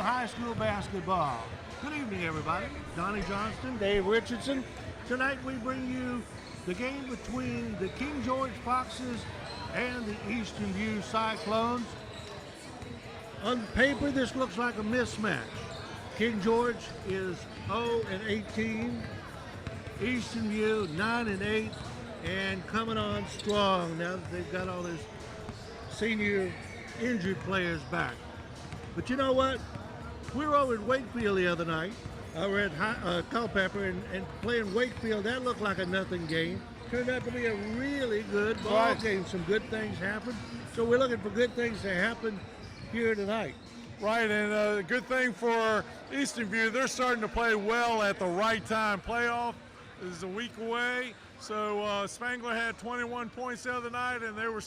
high school basketball. Good evening, everybody. Donnie Johnston, Dave Richardson. Tonight we bring you the game between the King George Foxes and the Easton View Cyclones. On paper, this looks like a mismatch. King George is 0-18. Easton View 9-8, and coming on strong now that they've got all these senior injured players back. But you know what? We were over at Wakefield the other night. We're at Culpeper and playing Wakefield. That looked like a nothing game. Turned out to be a really good ball game. Some good things happened. So we're looking for good things to happen here tonight. Right, and a good thing for Easton View, they're starting to play well at the right time. Playoff is a week away, so Spangler had 21 points the other night, and they were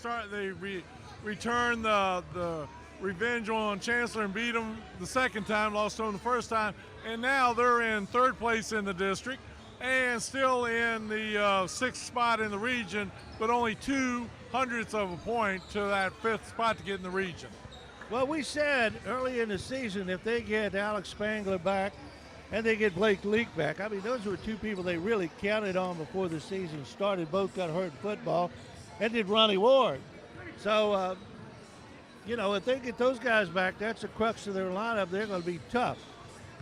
returned the revenge on Chancellor and beat them the second time, lost to them the first time, and now they're in third place in the district and still in the sixth spot in the region, but only 0.02 of a point to that fifth spot to get in the region. Well, we said early in the season if they get Alex Spangler back and they get Blake Leak back, I mean, those were two people they really counted on before the season started. Both got hurt in football, and did Ronnie Ward. So, you know, if they get those guys back, that's the crux of their lineup. They're going to be tough.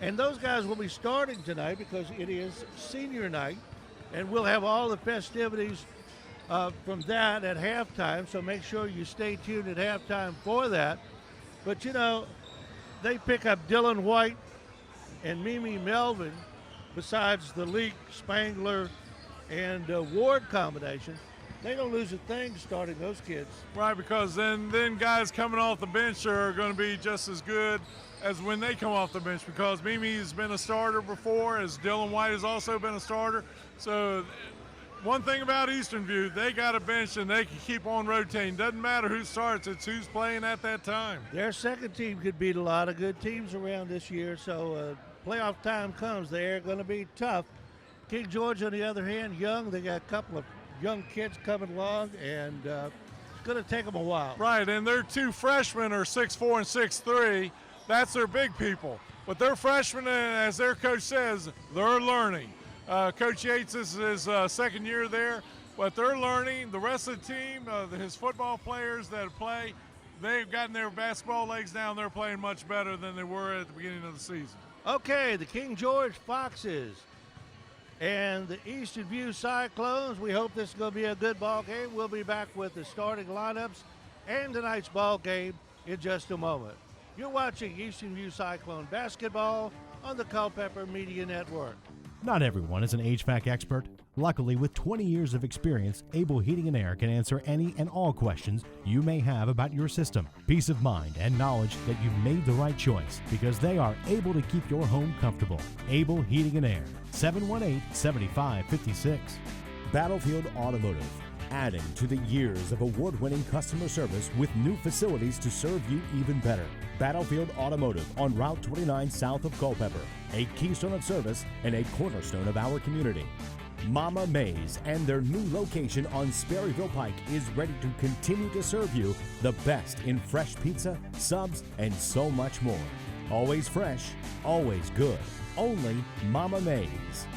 And those guys will be starting tonight because it is senior night, and we'll have all the festivities from that at halftime. So make sure you stay tuned at halftime for that. But, you know, they pick up Dylan White and Mimi Melvin besides the Leak, Spangler, and Ward combination. They don't lose a thing starting those kids. Right, because then guys coming off the bench are going to be just as good as when they come off the bench, because Mimi's been a starter before, as Dylan White has also been a starter. So one thing about Eastern View, they got a bench and they can keep on rotating. Doesn't matter who starts, it's who's playing at that time. Their second team could beat a lot of good teams around this year, so playoff time comes. They're going to be tough. King George, on the other hand, young. They got a couple of young kids coming along, and it's going to take them a while. Right, and their two freshmen are 6'4" and 6'3". That's their big people. But they're freshmen, and as their coach says, they're learning. Coach Yates is his second year there, but they're learning. The rest of the team, his football players that play, they've gotten their basketball legs down. They're playing much better than they were at the beginning of the season. Okay, the King George Foxes and the Eastern View Cyclones. We hope this is going to be a good ball game. We'll be back with the starting lineups and tonight's ball game in just a moment. You're watching Eastern View Cyclone basketball on the Culpeper Media Network. Not everyone is an HVAC expert. Luckily, with 20 years of experience, Able Heating and Air can answer any and all questions you may have about your system. Peace of mind and knowledge that you've made the right choice, because they are able to keep your home comfortable. Able Heating and Air, 718-7556. Battlefield Automotive, adding to the years of award-winning customer service with new facilities to serve you even better. Battlefield Automotive on Route 29 south of Culpeper, a keystone of service and a cornerstone of our community. Mama Mays and their new location on Sperryville Pike is ready to continue to serve you the best in fresh pizza, subs, and so much more. Always fresh, always good. Only Mama Mays.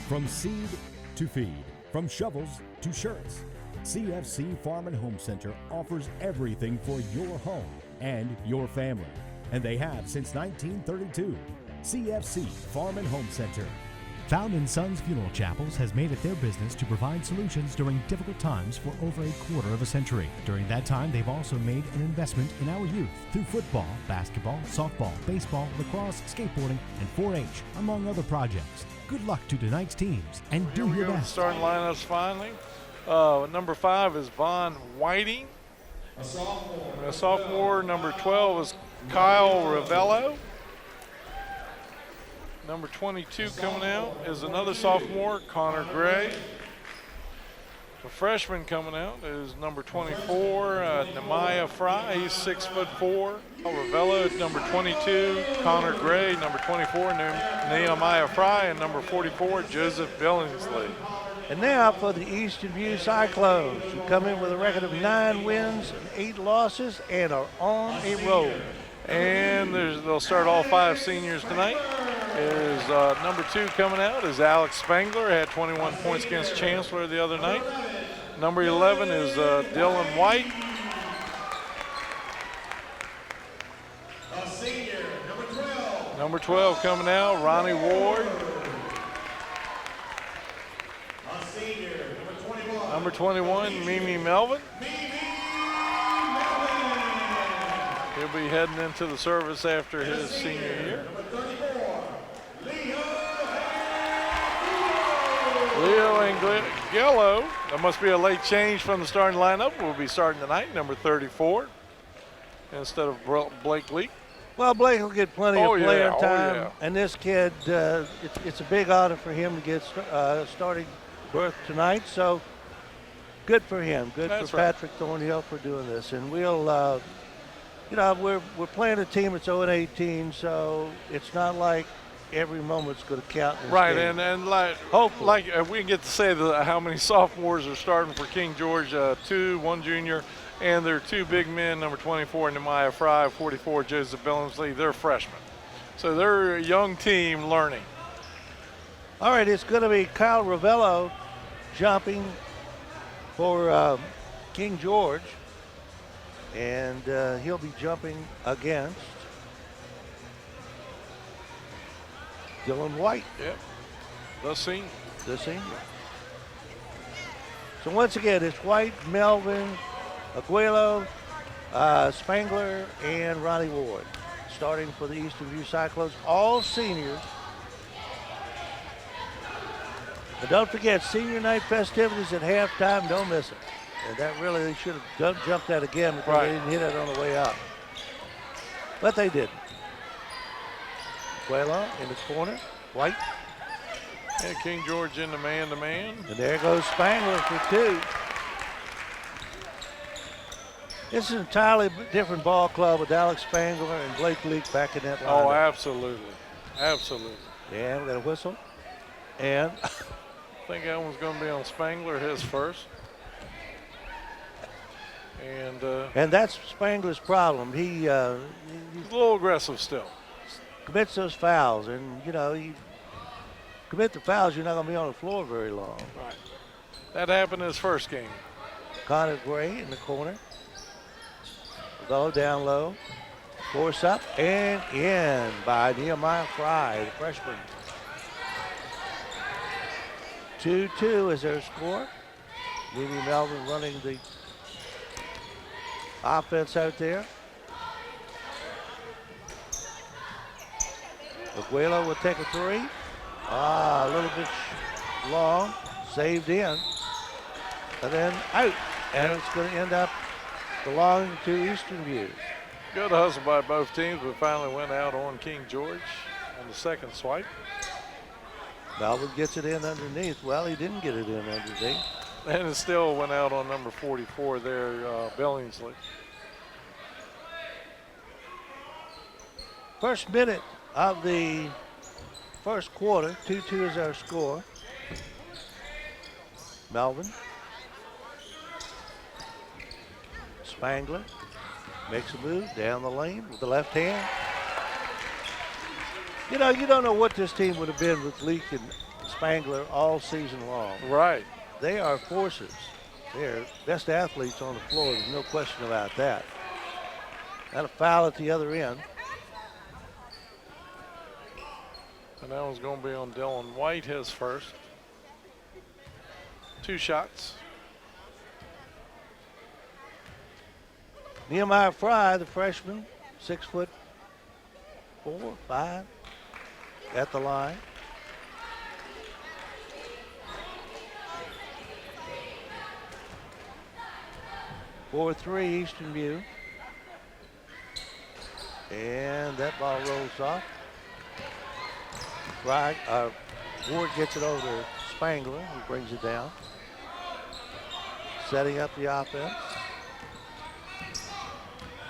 From seed to feed, from shovels to shirts, CFC Farm and Home Center offers everything for your home and your family. And they have since 1932. CFC Farm and Home Center. Found & Sons Funeral Chapels has made it their business to provide solutions during difficult times for over a quarter of a century. During that time, they've also made an investment in our youth through football, basketball, softball, baseball, lacrosse, skateboarding, and 4-H, among other projects. Good luck to tonight's teams, and do your best. Starting lineups finally. Number 5 is Vaughn Whiting. A sophomore. Number 12 is Kyle Ravello. Number 22 coming out is another sophomore, Connor Gray. The freshman coming out is number 24, Nehemiah Fry. He's 6'4". Ravello, number 22, Connor Gray, number 24, Nehemiah Fry, and number 44, Joseph Billingsley. And now for the Eastern View Cyclones, who come in with a record of 9 wins and 8 losses and are on a roll. And they'll start all 5 seniors tonight. Is number 2 coming out is Alex Spangler, had 21 points against Chancellor the other night. Number 11 is Dylan White. A senior, number 12. Number 12 coming out, Ronnie Ward. A senior, number 21. Number 21, Mimi Melvin. He'll be heading into the service after his senior year. Number 34, Leo Angello, that must be a late change from the starting lineup, will be starting tonight, number 34, instead of Blake Leak. Well, Blake will get plenty of player yeah, time, yeah. and this kid, it's a big honor for him to get starting berth tonight. So good for him. Good That's for right. Patrick Thornhill for doing this. And we'll, we're playing a team that's 0-18, so it's not like every moment's going to count. In this Right, game. and like, Hopefully. we can get to say how many sophomores are starting for King George, 2, 1 junior, and there are 2 big men, number 24, Nehemiah Fry, 44, Joseph Billingsley. They're freshmen. So they're a young team learning. All right, it's going to be Kyle Ravello jumping for King George, and he'll be jumping against Dylan White, Yep, the senior. the senior. So once again, it's White, Melvin, Aguilo, Spangler, and Ronnie Ward starting for the Eastern View Cyclones, all seniors. And don't forget, senior night festivities at halftime, don't miss it. And that really, they should have jumped that again because Right. they didn't hit it on the way out. But they didn't. Aguilo in the corner, White, Yeah, King George in the man-to-man. and there goes Spangler for 2. This is an entirely different ball club with Alex Spangler and Blake Leak back in that lineup. Oh, absolutely. Absolutely. Yeah, we got a whistle. And I think that one's going to be on Spangler, his first. And that's Spangler's problem. He he's a little aggressive still. commits those fouls, and you commit the fouls, you're not going to be on the floor very long. Right. That happened in his first game. Connor Gray in the corner. Low, down low. Force up and in by Nehemiah Fry, the freshman. 2-2 is their score. Mimi Melvin running the offense out there. Aguilo will take a 3. A little bit long, saved in, and then out. And it's going to end up belonging to Eastern View. Good hustle by both teams, but finally went out on King George on the second swipe. Melvin gets it in underneath. Well, he didn't get it in underneath. And it still went out on number 44 there, Billingsley. First minute of the first quarter. 2-2 is our score. Melvin. Spangler makes a move down the lane with the left hand. You don't know what this team would have been with Leak and Spangler all season long. Right. They are forces. They're best athletes on the floor. There's no question about that. Got a foul at the other end. And that one's going to be on Dylan White, his first. 2 shots. Nehemiah Fry, the freshman, 6'4", 5, at the line. For 3, Eastern View. And that ball rolls off. Ward gets it over to Spangler, who brings it down. Setting up the offense.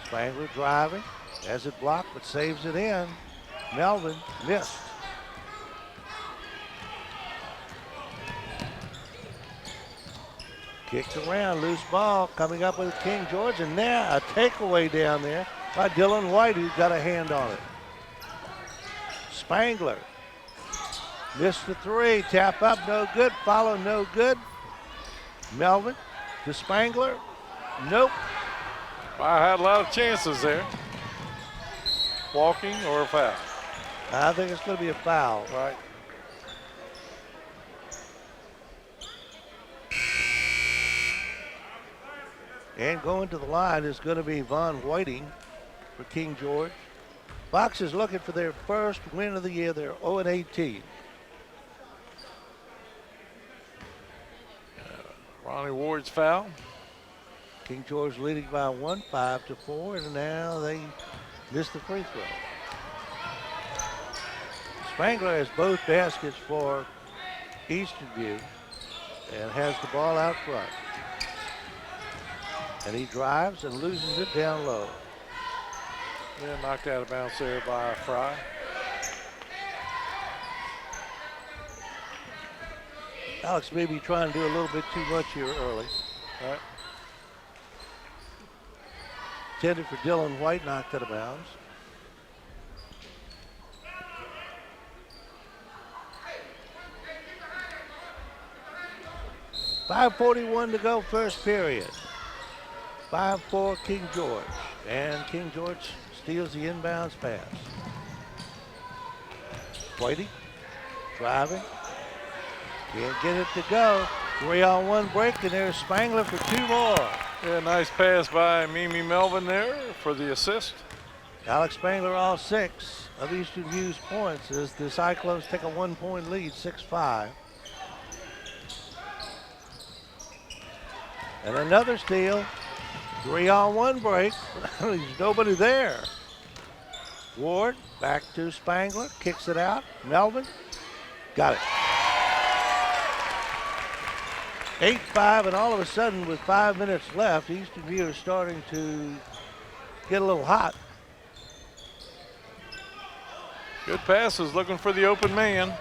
Spangler driving, has it blocked, but saves it in. Melvin missed. Kicked around, loose ball coming up with King George, and now a takeaway down there. by Dylan White, who got a hand on it. Spangler missed the three. Tap up, no good. Follow, no good. Melvin to Spangler. Nope. I had a lot of chances there. Walking or a foul? I think it's going to be a foul. Right. And going to the line is going to be Von Whiting for King George. Fox is looking for their first win of the year. They're 0-18. Ronnie Ward's foul. King George leading by 1, 5-4, and now they missed the free throw. Spangler has both baskets for Eastern View and has the ball out front. And he drives and loses it down low. Yeah, knocked out of bounds there by Fry. Alex may be trying to do a little bit too much here early. Right. Intended for Dylan White, knocked out of bounds. .541 to go, first period. 5-4 King George. And King George steals the inbounds pass. Whitey driving. Can't get it to go. 3-on-1 break, and there's Spangler for 2 more. Yeah, nice pass by Mimi Melvin there for the assist. Alex Spangler all 6 of Eastern View's points as the Cyclones take a 1-point lead, 6-5. And another steal. 3-on-1 break. There's nobody there. Ward back to Spangler, kicks it out. Melvin got it. 8-5, and all of a sudden with 5 minutes left, Eastern View is starting to get a little hot. Good passes, looking for the open man.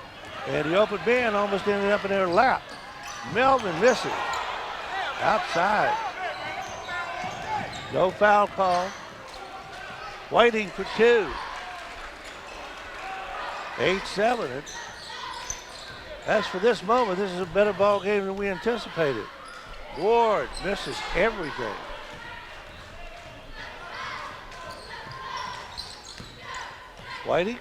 And the open man almost ended up in their lap. Melvin misses. Outside. No foul call. Waiting for 2. 8-7. As for this moment, this is a better ball game than we anticipated. Ward misses everything. Whitey.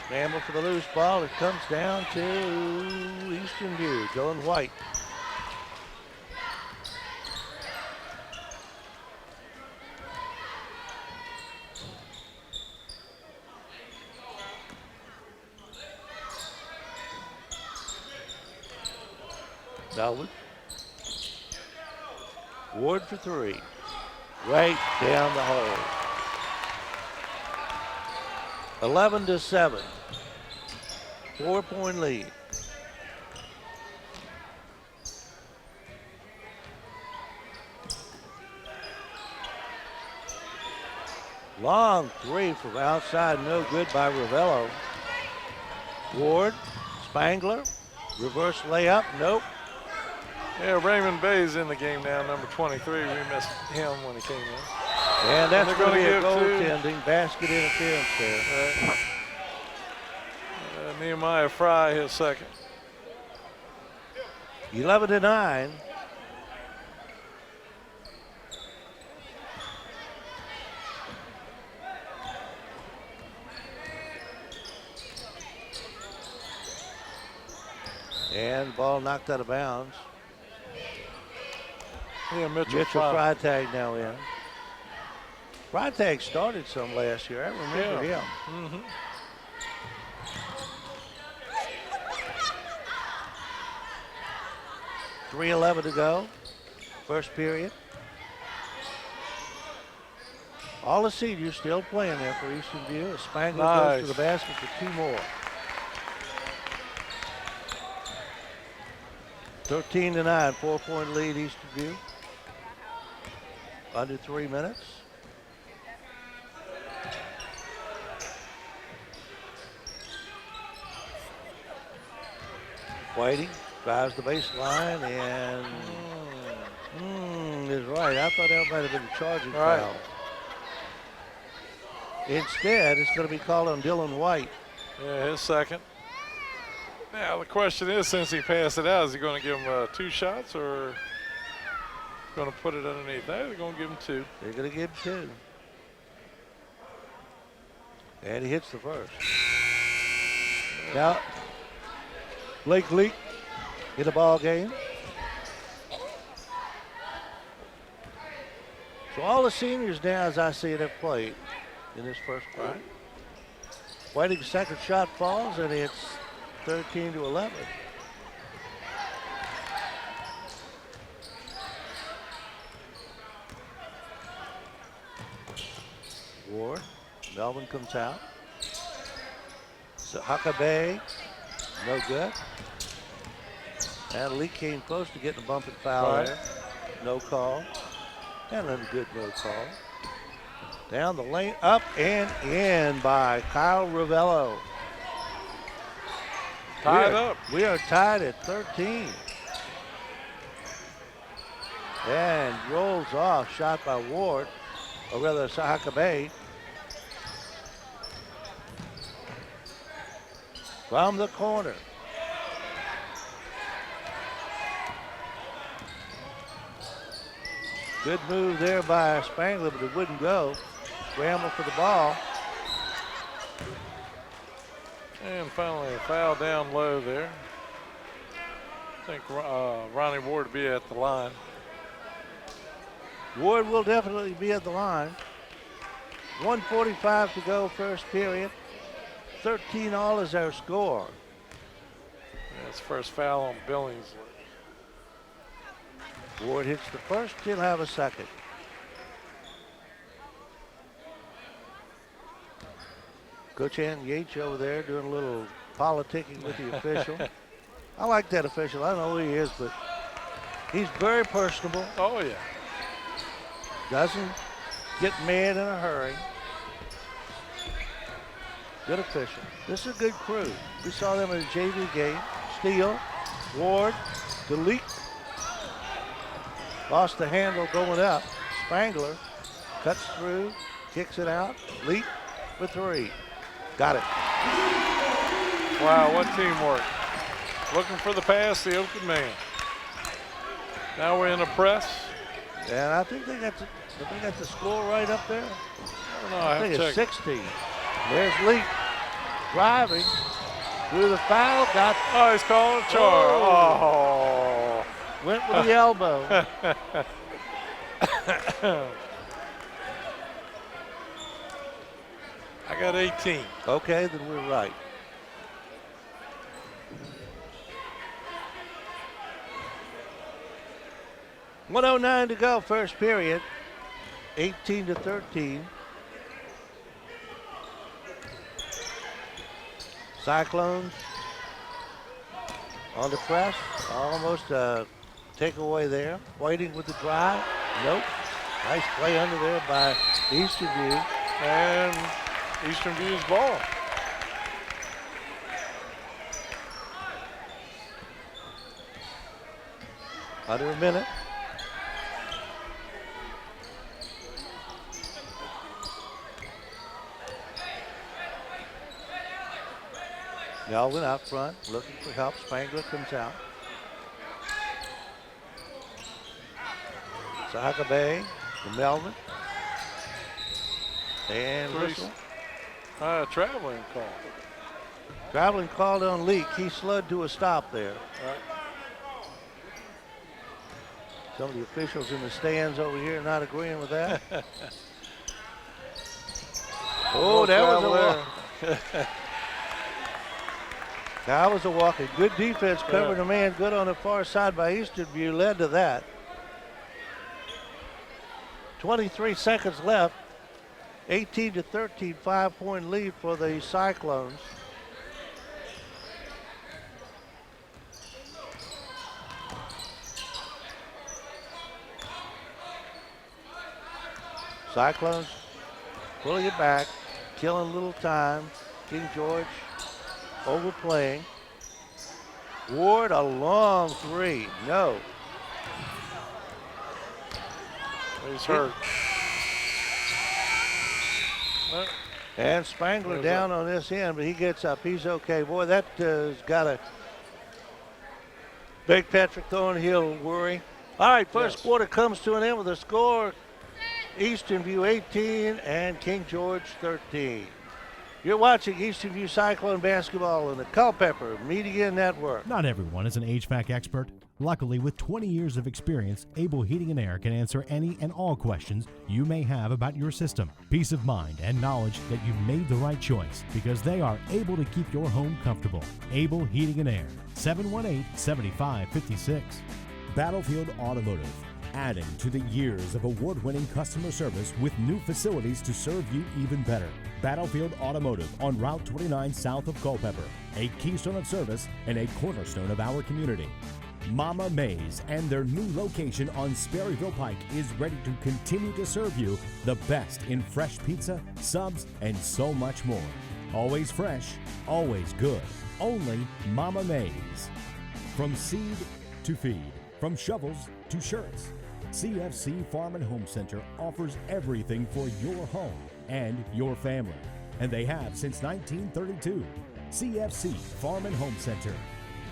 Scramble for the loose ball. It comes down to Eastern View. Dylan White. Melvin. Ward for 3. Right down the hole. 11-7. 4-point lead. Long 3 from outside, no good by Ravello. Ward, Spangler, reverse layup, nope. Yeah, Raymond Bay's in the game now, number 23. We missed him when he came in. And that's they're going to be a give goaltending basket interference there. Nehemiah Fry, his second. 11-9. And ball knocked out of bounds. Yeah, Mitchell Freitag now in. Freitag started some last year. I remember him. Mm-hmm. 3:11 to go. First period. All the seniors still playing there for Eastern View. Spangler goes to the basket for 2 more. 13-9, 4-point lead Eastern View. Under 3 minutes. Whitey drives the baseline and is right. I thought that might have been a charging Right. foul. Instead, it's going to be called on Dylan White. Yeah, his second. Now the question is, since he passed it out, is he going to give him 2 shots or going to put it underneath? They're going to give him 2. They're going to give him 2. And he hits the first. Now, Blake Leak in the ball game. So all the seniors now, as I see it, have played in this first quarter. Whiting's second shot falls, and it's 13-11. Ward, Melvin comes out. So Huckabee, no good. And Lee came close to getting a bumping foul there. No call. And a good no call. Down the lane, up and in by Kyle Ravello. Tied up. We are tied at 13. And rolls off, shot by Ward, or rather Huckabee. From the corner. Good move there by Spangler, but it wouldn't go. Scramble for the ball. And finally a foul down low there. I think Ronnie Ward will be at the line. Ward will definitely be at the line. 1:45 to go, first period. 13 all is our score. That's first foul on Billings. Ward hits the first, he'll have a second. Coach Ann Yates over there doing a little politicking with the official. I like that official. I don't know who he is, but he's very personable. Oh, yeah. Doesn't get mad in a hurry. Good official. This is a good crew. We saw them in a JV game. Steele, Ward, Delete. Lost the handle going up. Spangler cuts through, kicks it out. Leak for 3. Got it. Wow, what teamwork. Looking for the pass, the open man. Now we're in a press. And I think they got the score right up there. I don't know, I I think have to it's check. 16. There's Leak driving through the foul. Got Oh, he's calling a charge. Oh. went with the elbow. I got 18. Okay, then we're right. .109 to go, first period. 18-13. Cyclones on the press. Almost a takeaway there. Whiting with the drive. Nope. Nice play under there by Eastern View. And Eastern View's ball. Under a minute. Melvin out front, looking for help. Spangler comes out. Huckabee to Melvin. And whistle. Traveling call. Traveling called on Leak. He slid to a stop there. Right. Some of the officials in the stands over here not agreeing with that. Oh, that was a walk. That was a walk. A good defense covering a man good on the far side by Eastern View led to that. 23 seconds left. 18-13, 5-point lead for the Cyclones. Cyclones pulling it back, killing a little time. King George overplaying. Ward, a long 3. No. He's hurt. Well, And Spangler down on this end, but he gets up. He's okay. Boy, that has got to make Patrick Thornhill worry. All right, first quarter comes to an end with a score. Eastern View 18 and King George 13. You're watching Eastern View Cyclone basketball on the Culpeper Media Network. Not everyone is an HVAC expert. Luckily, with 20 years of experience, Able Heating and Air can answer any and all questions you may have about your system. Peace of mind and knowledge that you made the right choice because they are able to keep your home comfortable. Able Heating and Air, 718-7556. Battlefield Automotive, adding to the years of award-winning customer service with new facilities to serve you even better. Battlefield Automotive on Route 29 south of Culpeper, a keystone of service and a cornerstone of our community. Mama Mays and their new location on Sperryville Pike is ready to continue to serve you the best in fresh pizza, subs, and so much more. Always fresh, always good. Only Mama Mays. From seed to feed, from shovels to shirts, CFC Farm and Home Center offers everything for your home and your family. And they have since 1932. CFC Farm and Home Center.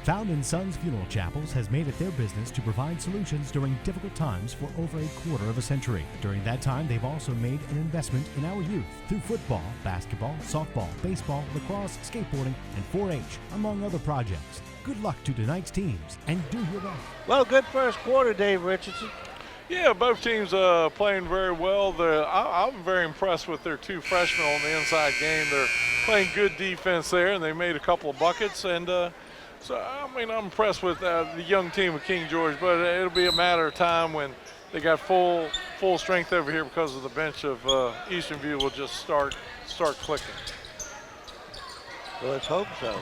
Found in Sons Funeral Chapels has made it their business to provide solutions during difficult times for over a quarter of a century. During that time, they've also made an investment in our youth through football, basketball, softball, baseball, lacrosse, skateboarding, and 4-H, among other projects. Good luck to tonight's teams, and do your best. Well, good first quarter, Dave Richardson. yeah, both teams playing very well. I'm very impressed with their two freshmen on the inside game. They're playing good defense there, and they made a couple of buckets. And so, I mean, I'm impressed with the young team of King George, but it'll be a matter of time when they got full strength over here because of the bench of Eastern View will just start clicking. Well, let's hope so.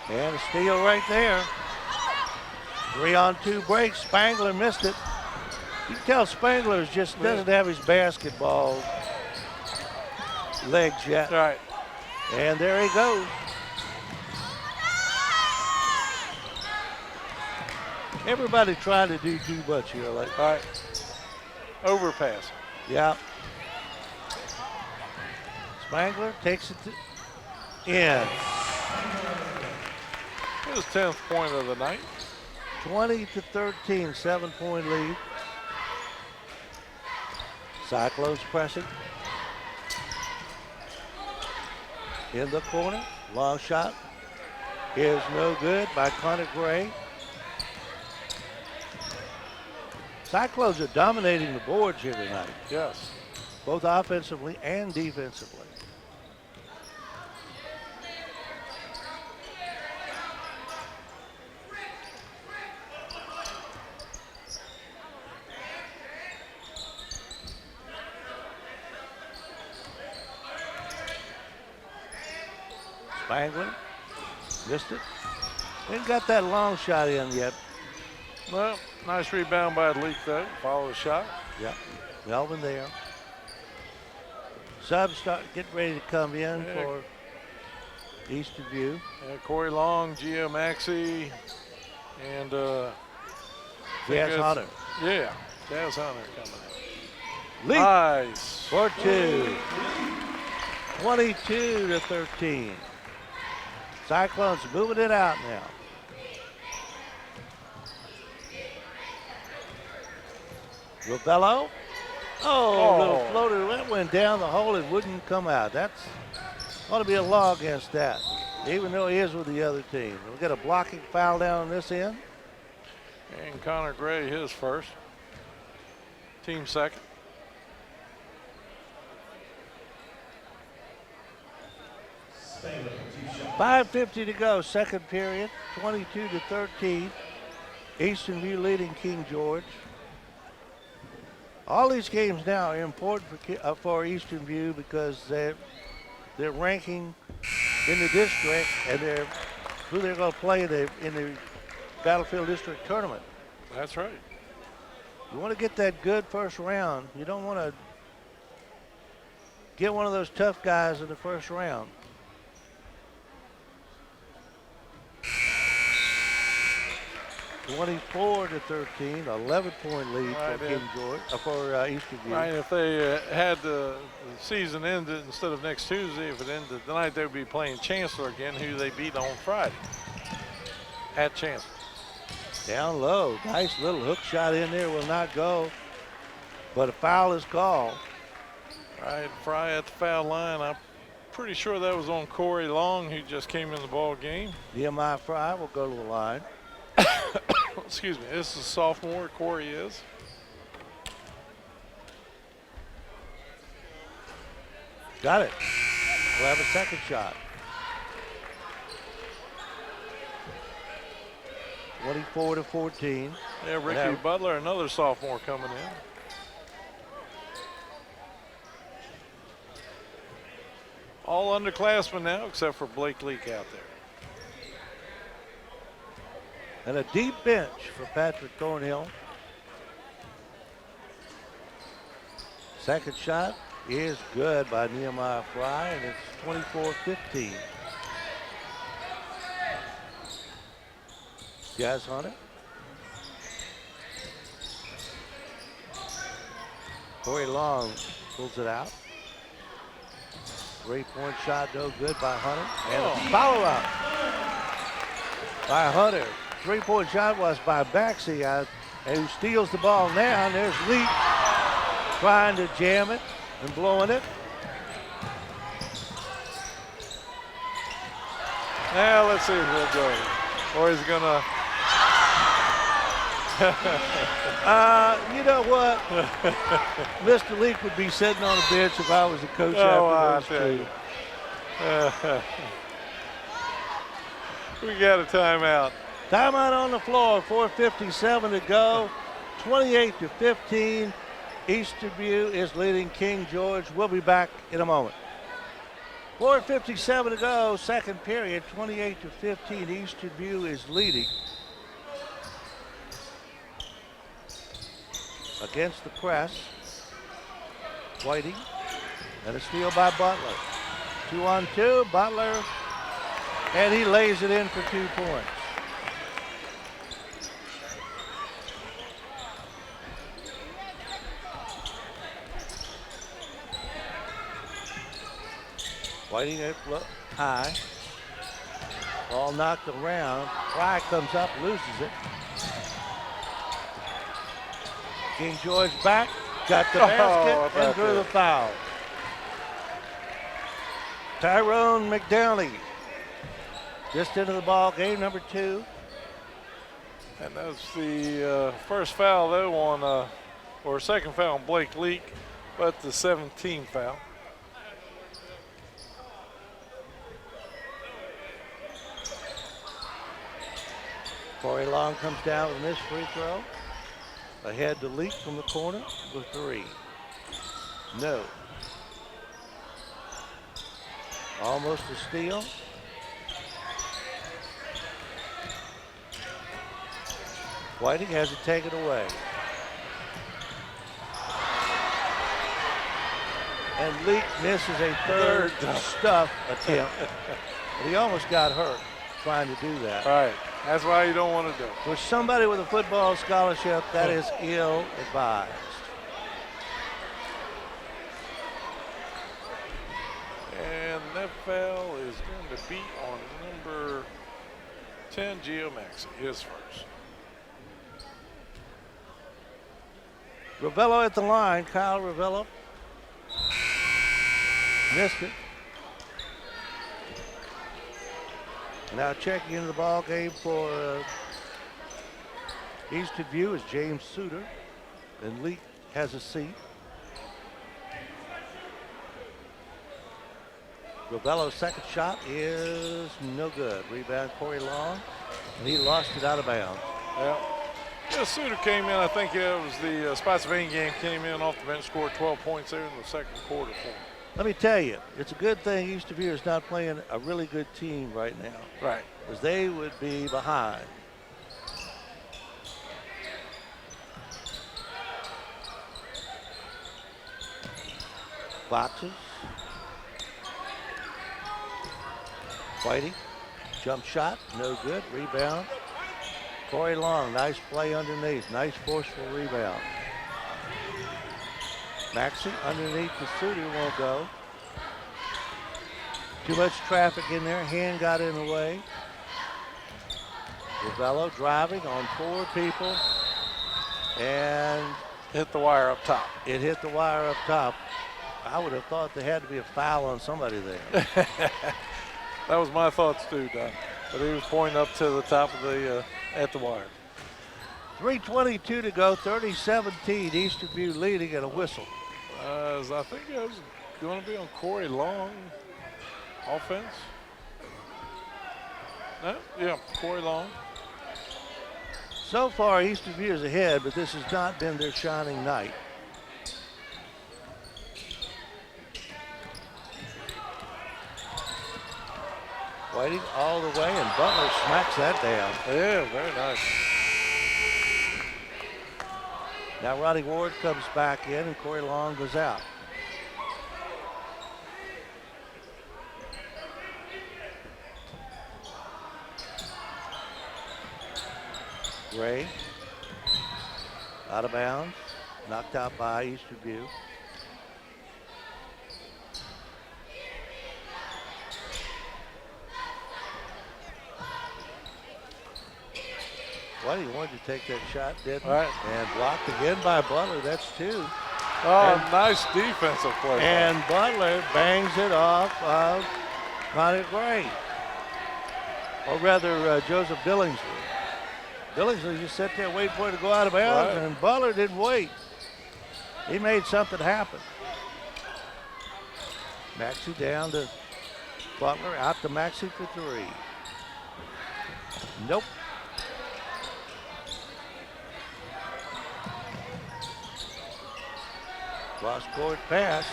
And a steal right there. 3-on-2 break. Spangler missed it. You can tell Spangler just doesn't have his basketball legs yet. All right. And there he goes. Everybody trying to do too much here. Like, All right. Overpass. yeah. Spangler takes it in. His 10th point of the night. 20-13, 7-point lead. Cyclones pressing. In the corner, long shot is no good by Connor Gray. Cyclones are dominating the boards here tonight, Yes. both offensively and defensively. Spangler missed it. Ain't got that long shot in yet. Well, nice rebound by Leak though. Follow the shot. Yeah, Melvin there. Subs getting ready to come in for Eastern View. Yeah, Corey Long, Gio Maxey, and Jazz Hunter. Yeah, Jazz Hunter coming in. Leak Nice. for two. 22-13. Cyclones moving it out now. Ravello. Oh, little floater. That went down the hole and wouldn't come out. That's ought to be a law against that, even though he is with the other team. We'll get a blocking foul down on this end. And Connor Gray, his first. Team second. Spangler, 2 shots. 5:50 to go, second period, 22-13. Eastern View leading King George. All these games now are important for Eastern View because they're ranking in the district and who they're going to play in the Battlefield District Tournament. That's right. You want to get that good first round. You don't want to get one of those tough guys in the first round. 24-13, 11-point lead Right, for King George, for Eastern View. Right, if they had the season ended instead of next Tuesday, if it ended tonight, they would be playing Chancellor again, who they beat on Friday at Chancellor. Down low, nice little hook shot in there, will not go, but a foul is called. Right, Fry at the foul line. I'm pretty sure that was on Corey Long, who just came in the ball game. Nehemiah Fry will go to the line. Excuse me, this is a sophomore, Corey is. Got it. We'll have a second shot. 24-14. Yeah, Ricky Butler, another sophomore coming in. All underclassmen now, except for Blake Leak out there. And a deep bench for Patrick Thornhill. Second shot is good by Nehemiah Fry, and it's 24-15. Jazz on it. Corey Long pulls it out. 3-point shot, no good by Hunter. And a follow-up by Hunter. 3-point shot was by Baxi, who steals the ball now. And there's Leak trying to jam it and blowing it. Now let's see if he'll go. Or he's gonna. You know what? Mr. Leak would be sitting on a bench if I was the coach after those two. We got a timeout. Timeout on the floor, 4:57 to go, 28-15. Eastern View is leading King George. We'll be back in a moment. 4:57 to go, second period, 28-15. Eastern View is leading against the press. Whiting, and a steal by Butler. 2-on-2, Butler, and he lays it in for 2 points. Whiting it high. Ball knocked around. Fry comes up, loses it. King George back, got the basket, and drew the foul. Tyrone McDowney just into the ball game, number 2. And that's the first foul though on, or second foul on Blake Leak, but the 17th foul. Corey Long comes down with this free throw. Ahead to Leak from the corner for 3. No. Almost a steal. Whiting has it taken away. And Leak misses a third stuff attempt. But he almost got hurt trying to do that. Right. That's why you don't want to do it. For somebody with a football scholarship, that is ill-advised. And that foul is going to be on number 10, Gio Maxey, his first. Ravello at the line, Kyle Ravello. Missed it. Now checking into the ball game for Eastern View is James Suter, and Leak has a seat. Ravello's second shot is no good. Rebound Corey Long, and he lost it out of bounds. Yeah, Suter came in, I think it was the Spotsylvania game, came in off the bench, scored 12 points there in the second quarter for him. Let me tell you, it's a good thing Eastern View is not playing a really good team right now. Right. Because they would be behind. Boxes. Whiting, jump shot, no good. Rebound Corey Long, nice play underneath. Nice forceful rebound. Maxey underneath the Suter won't go. Too much traffic in there. Hand got in the way. Ravello driving on 4 people. And Hit the wire up top. it hit the wire up top. I would have thought there had to be a foul on somebody there. That was my thoughts too, Don. But he was pointing up to the top of the at the wire. 3:22 to go, 30-17. Eastern View leading at a whistle. I think it was going to be on Corey Long. Offense. No, yeah, Corey Long. So far, Eastern View is ahead, but this has not been their shining night. Whiting all the way, and Butler smacks that down. Yeah, very nice. Now Ronnie Ward comes back in, and Corey Long goes out. Gray, out of bounds, knocked out by Eastern View. Well, he wanted to take that shot, didn't he? Right. And blocked again by Butler. That's 2. Oh, nice defensive play. And Butler bangs it off of Connor Gray. Or rather, Joseph Billingsley. Billingsley just sat there waiting for it to go out of bounds, and Butler didn't wait. He made something happen. Maxey down to Butler, out to Maxey for 3. Nope. Cross-court pass.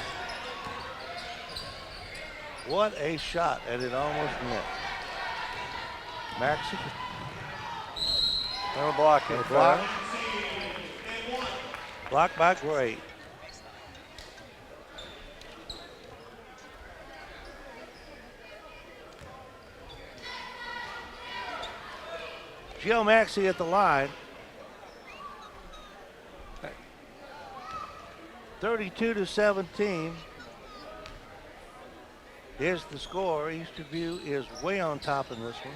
What a shot, and it almost went. Maxey. And a block. And a block. Blocked by Gray. Joe Maxey at the line. 32-17. Here's the score. Eastern View is way on top in this one.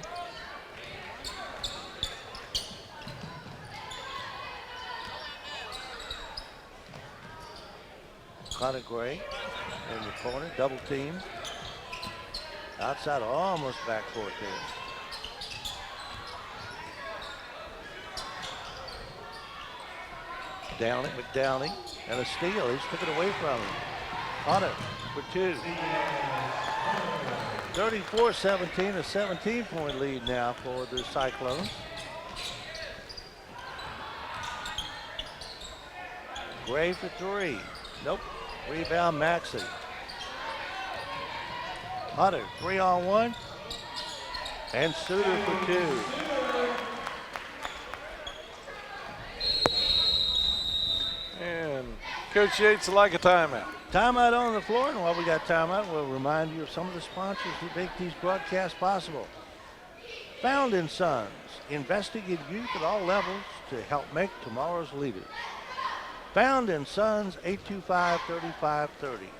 Connor Gray in the corner, double team. Outside, almost backcourt there. Downey, McDowney, and a steal. He's took it away from him. Hunter for 2. 34-17, a 17-point lead now for the Cyclones. Gray for 3. Nope. Rebound Maxey. Hunter, 3-on-1. And Suter for 2. And Coach Yates would like a timeout. Timeout on the floor, and while we got timeout, we'll remind you of some of the sponsors who make these broadcasts possible. Found in Sons, investing in youth at all levels to help make tomorrow's leaders. Found in Sons, 825-3530.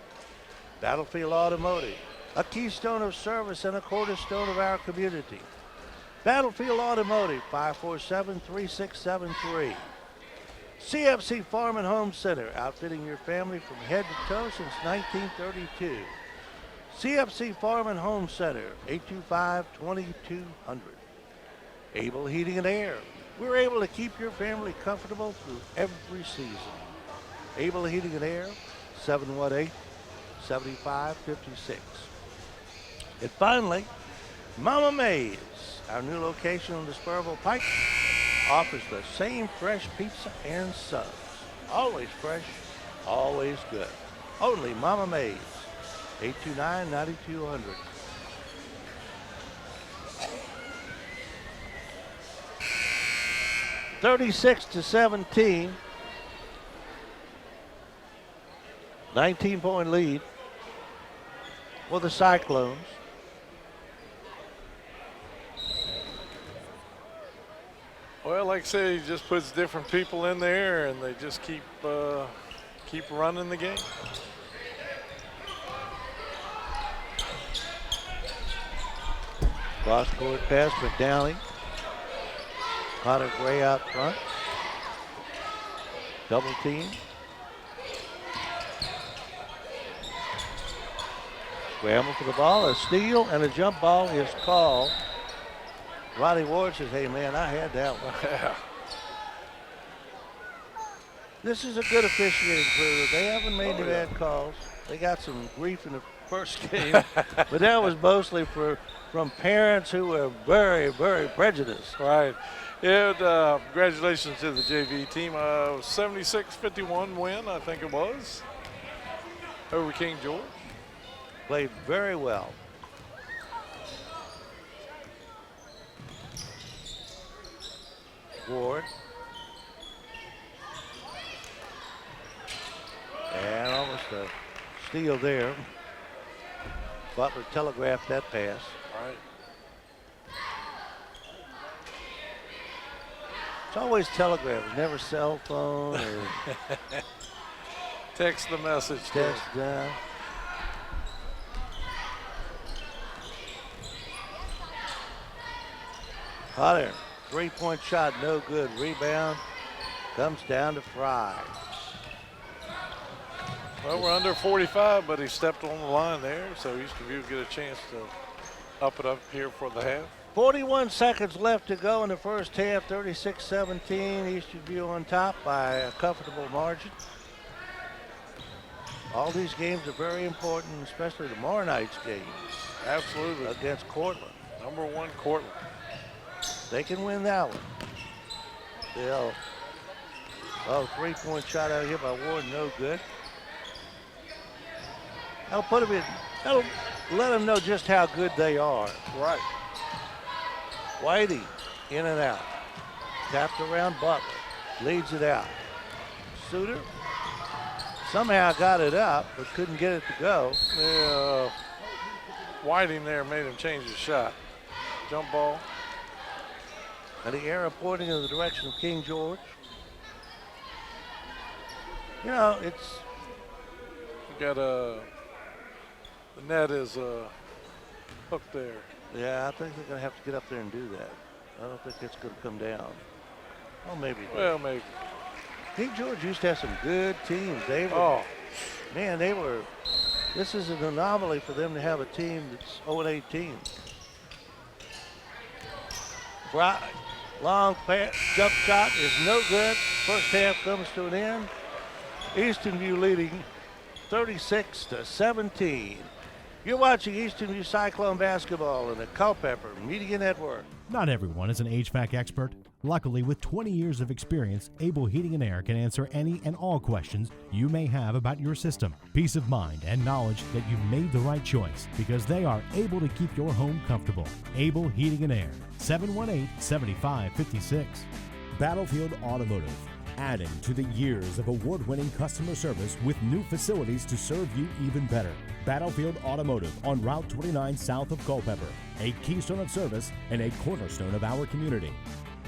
Battlefield Automotive, a keystone of service and a cornerstone of our community. Battlefield Automotive, 547-3673. CFC Farm and Home Center, outfitting your family from head to toe since 1932. CFC Farm and Home Center, 825-2200. Able Heating and Air. We're able to keep your family comfortable through every season. Able Heating and Air, 718-7556. And finally, Mama Mae's, our new location on the Spurville Pike, offers the same fresh pizza and subs. Always fresh, always good. Only Mama Mae's, 829-9200. (36-17). 19-point lead for the Cyclones. Well, like I said, he just puts different people in there, and they just keep running the game. Cross-court pass for Downey. Connor Gray out front. Double team. Scramble for the ball. A steal and a jump ball is called. Roddy Ward says, hey, man, I had that one. This is a good officiating crew. They haven't made any bad calls. They got some grief in the first game, but that was mostly from parents who were very, very prejudiced. Right. Yeah, congratulations to the JV team. 76-51 win, I think it was, over King George. Played very well. Ward. And almost a steal there. Butler telegraphed that pass. Right. It's always telegraph. It's never cell phone or text the message. Text down. Potter, three-point shot, no good. Rebound comes down to Fry. Well, we're under 45, but he stepped on the line there, so Easton View get a chance to up it up here for the half. 41 seconds left to go in the first half. 36-17. Easton View on top by a comfortable margin. All these games are very important, especially tomorrow night's game. Absolutely. Against Cortland. Number 1, Cortland. They can win that one. They'll, three-point shot out here by Ward, no good. That'll put them in, that'll let them know just how good they are. Right. Whitey, in and out. Tapped around Butler, leads it out. Suter somehow got it up, but couldn't get it to go. Yeah, Whiting there made him change his shot. Jump ball. And the arrow pointing in the direction of King George. You know, it's... We got the net is hooked there. Yeah, I think they're going to have to get up there and do that. I don't think it's going to come down. Oh, maybe. Well, maybe. King George used to have some good teams. They were, man, they were, this is an anomaly for them to have a team that's 0-18. Fry, long pass, jump shot is no good. First half comes to an end. Easton View leading 36-17. You're watching Easton View Cyclone basketball in the Culpeper Media Network. Not everyone is an HVAC expert. Luckily, with 20 years of experience, Able Heating and Air can answer any and all questions you may have about your system. Peace of mind and knowledge that you've made the right choice because they are able to keep your home comfortable. Able Heating and Air, 718-7556. Battlefield Automotive, adding to the years of award-winning customer service with new facilities to serve you even better. Battlefield Automotive on Route 29 south of Culpeper, a keystone of service and a cornerstone of our community.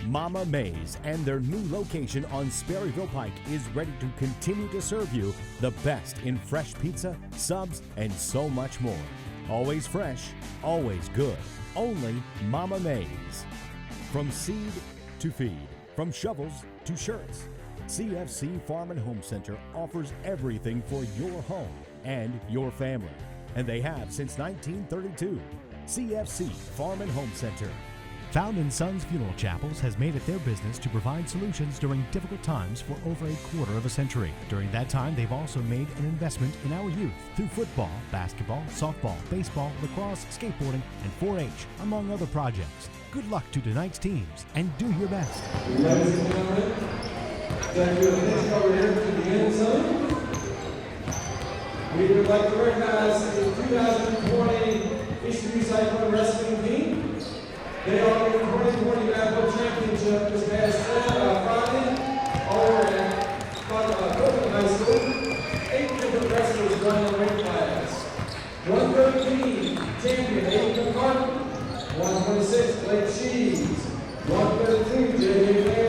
Mama Mays and their new location on Sperryville Pike is ready to continue to serve you the best in fresh pizza, subs, and so much more. Always fresh, always good. Only Mama Mays. From seed to feed, from shovels to shirts, CFC Farm and Home Center offers everything for your home and your family. And they have since 1932. CFC Farm and Home Center. Found & Sons Funeral Chapels has made it their business to provide solutions during difficult times for over a quarter of a century. During that time, they've also made an investment in our youth through football, basketball, softball, baseball, lacrosse, skateboarding, and 4-H, among other projects. Good luck to tonight's teams, and do your best. Ladies and gentlemen, thank you. Please over here to the end zone. We would like to recognize the 2020 Eastern View Cyclone Wrestling Team. They are in the 2020 National Championship this past Friday over at Copeland High School. 8 different wrestlers won the weight class. 113, champion Aiden McCartney. 126, Blake Cheese. 132, J.A.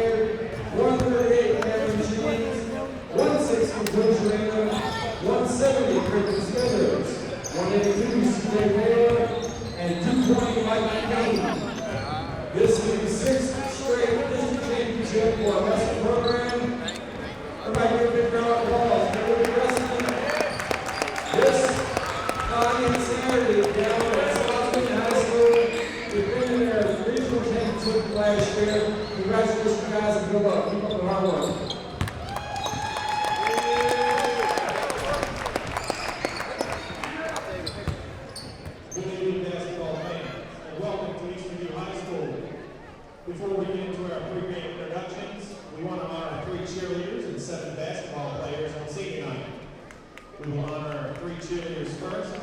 cheerleaders first.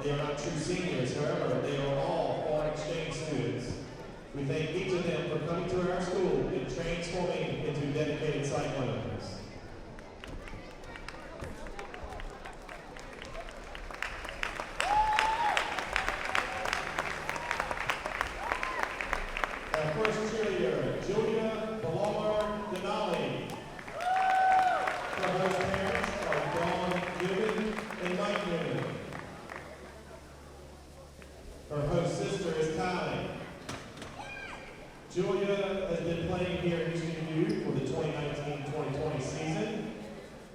They are not true seniors, however, they are all foreign exchange students. We thank each of them for coming to our school and transforming into dedicated Cyclones. Our first cheerleader, Julia Denali. Her host parents are Dawn Newman and Mike Newman. Her host sister is Kylie. Julia has been playing here at Eastern U for the 2019-2020 season.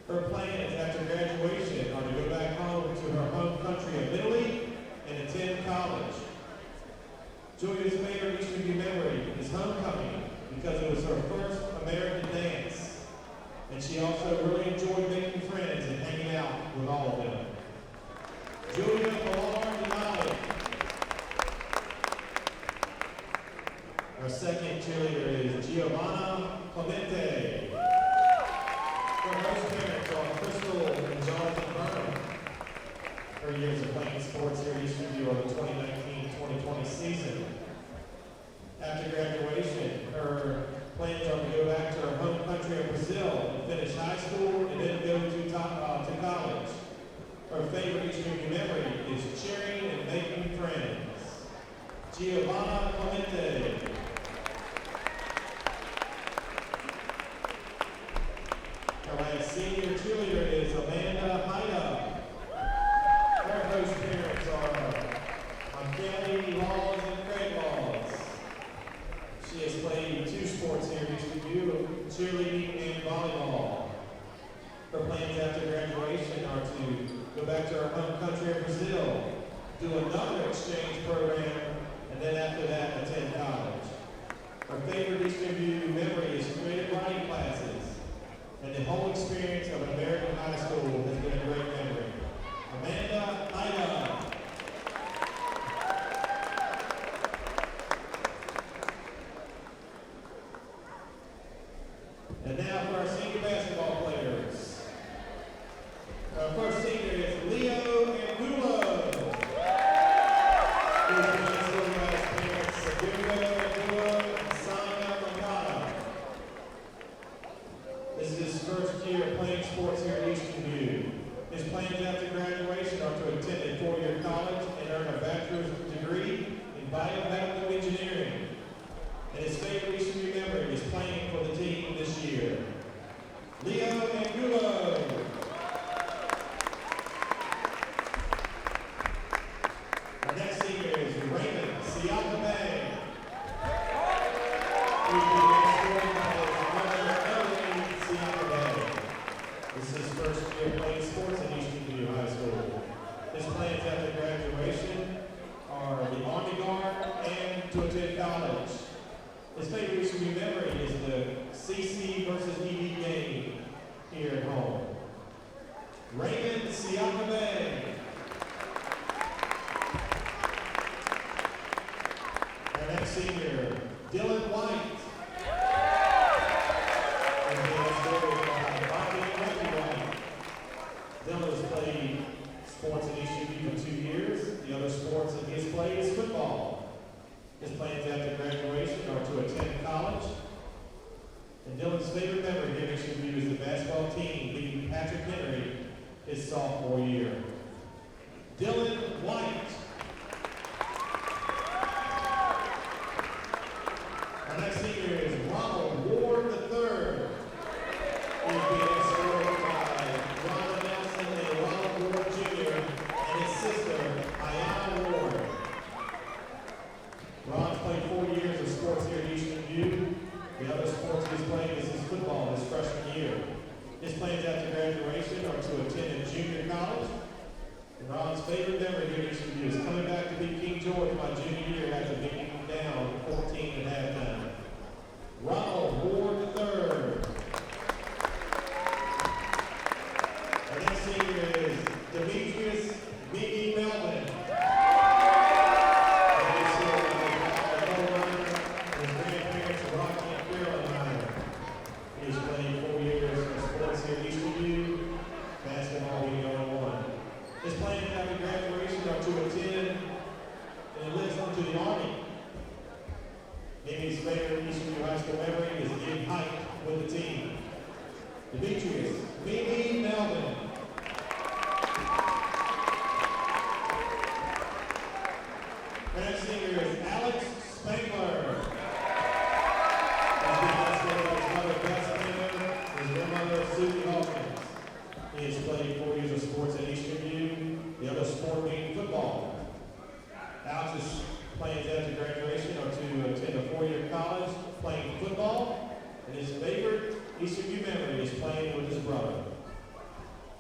Her plans after graduation are to go back home to her home country of Italy and attend college. Julia's favorite Eastern U memory is homecoming because it was her first American dance. And she also really enjoyed making friends and hanging out with all of them. Julia Denali. Our second cheerleader is Giovanna Clemente. Her host parents are Crystal and Jonathan Burnham. Her years of playing sports here at Eastern U are the 2019-2020 season. After graduation, her plans are to go back to her home country of Brazil and finish high school and then go to college. Her favorite Eastern U memory is cheering and making friends. Giovanna Clemente. Our last senior cheerleader is Amanda Haida. Her host parents are Kelly Laws and Craig Laws. She has played 2 sports here at Eastern U, cheerleading and volleyball. Her plans after graduation are to go back to her home country of Brazil, do another exchange program, and then after that attend college. Her favorite Eastern U memory is creative writing classes, and the whole experience of an American high school has been a great memory. Amanda Ida. And now for our senior basketball players. Our first senior is Leo Angulo. He's playing school by his parents, Segundo Angulo and Sonia Makata. This is his first year playing sports here at Eastern U. His plans after graduation are to attend a 4-year college and earn a bachelor's degree in biomedical engineering. And his favorite Eastern U memory is playing for the team this year. Leo Angulo. Our next senior is Raymond Siakabe. He's being escorted by his mother, Emily Siakabe. This is his first year playing sports at Eastern U High School. His plans after graduation are the Army Guard and to attend college. His favorite Eastern U memory is the CC versus ED game here at home. Raymond Siakabe. Our next senior, Dylan White. And he is escorted by Bobby and Randy White. Dylan has played sports at Eastern U for 2 years. The other sports that he has played is football. His plans after graduation are to attend college. And Dylan's favorite memory here at Eastern U is the basketball team beating Patrick Henry his sophomore year. Dylan White. Our next senior is Ronald Ward III. He's being escorted by Ronald Nelson and Ronald Ward Jr. and his sister, Ayana Ward. Ron's played 4 years of sports here at Eastern U. The other sports he's playing is his football his freshman year. His plans after graduation are to attend a junior college. And Ron's favorite memory here at Eastern U is coming back to beat King George my junior year after beating him down 14 at halftime. Ronald Ward III. Our next senior is Demetrius Miggy Melvin. He's played 4 years of sports here at Eastern U, basketball being the only one. Patriots, Mimi Melvin. Next senior is Alex Spangler. His mother, Beth Spangler, is grandmother, Susie Hawkins. He has played 4 years of sports at Eastern View, the other sport being football. Alex's plans after graduation are to attend a 4-year college playing football, and his favorite Eastern View memory is playing with his brother.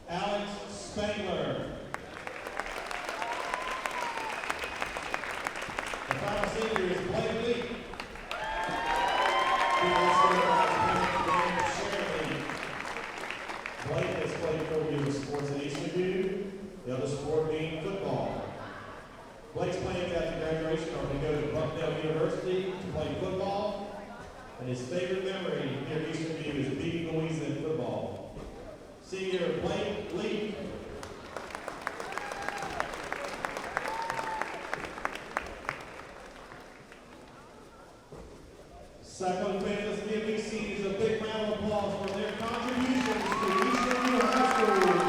Alex Spangler. The final senior is Blake Lee. Blake has played 4 years of sports at Eastern View, the other sport being football. Blake's plans after graduation are to go to Bucknell University to play football, and his favorite memory here at Eastern View is beating Louisa in football. Senior Blake Lee. Cyclone fans, let's give these seniors a big round of applause for their contributions to Eastern View High School.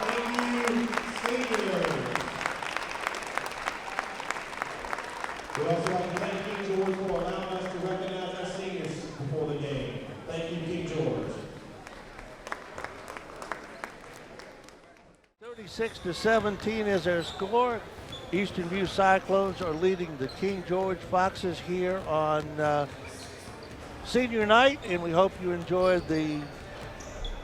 Thank you, seniors. We also like to thank King George for allowing us to recognize our seniors before the game. Thank you, King George. 36-17 is their score. Eastern View Cyclones are leading the King George Foxes here on senior night, and we hope you enjoyed the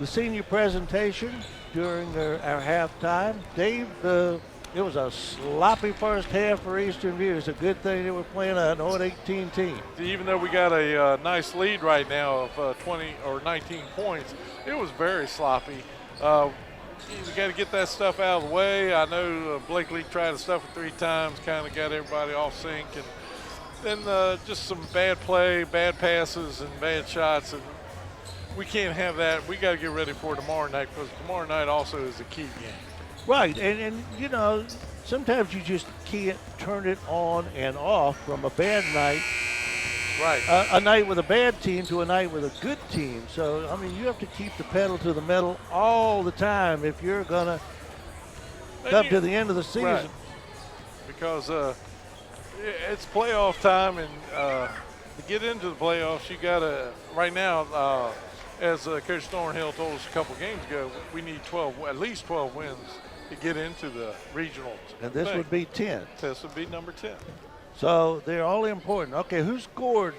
senior presentation during our halftime. Dave, it was a sloppy first half for Eastern View. It's a good thing they were playing an 0-18 team. Even though we got a nice lead right now of 20 or 19 points, it was very sloppy. We got to get that stuff out of the way. I know Blake Lee tried to stuff it 3 times, kind of got everybody off sync, and then just some bad play, bad passes, and bad shots, and we can't have that. We got to get ready for tomorrow night, because tomorrow night also is a key game. Right, and you know, sometimes you just can't turn it on and off from a bad night. Right. A night with a bad team to a night with a good team. So, I mean, you have to keep the pedal to the metal all the time if you're going to come to the end of the season. Right. Because it's playoff time, and to get into the playoffs, you got to, right now, as Coach Thornhill told us a couple games ago, we need at least 12 wins to get into the regionals. And this would be 10. This would be number 10. So they're all important. Okay, who scored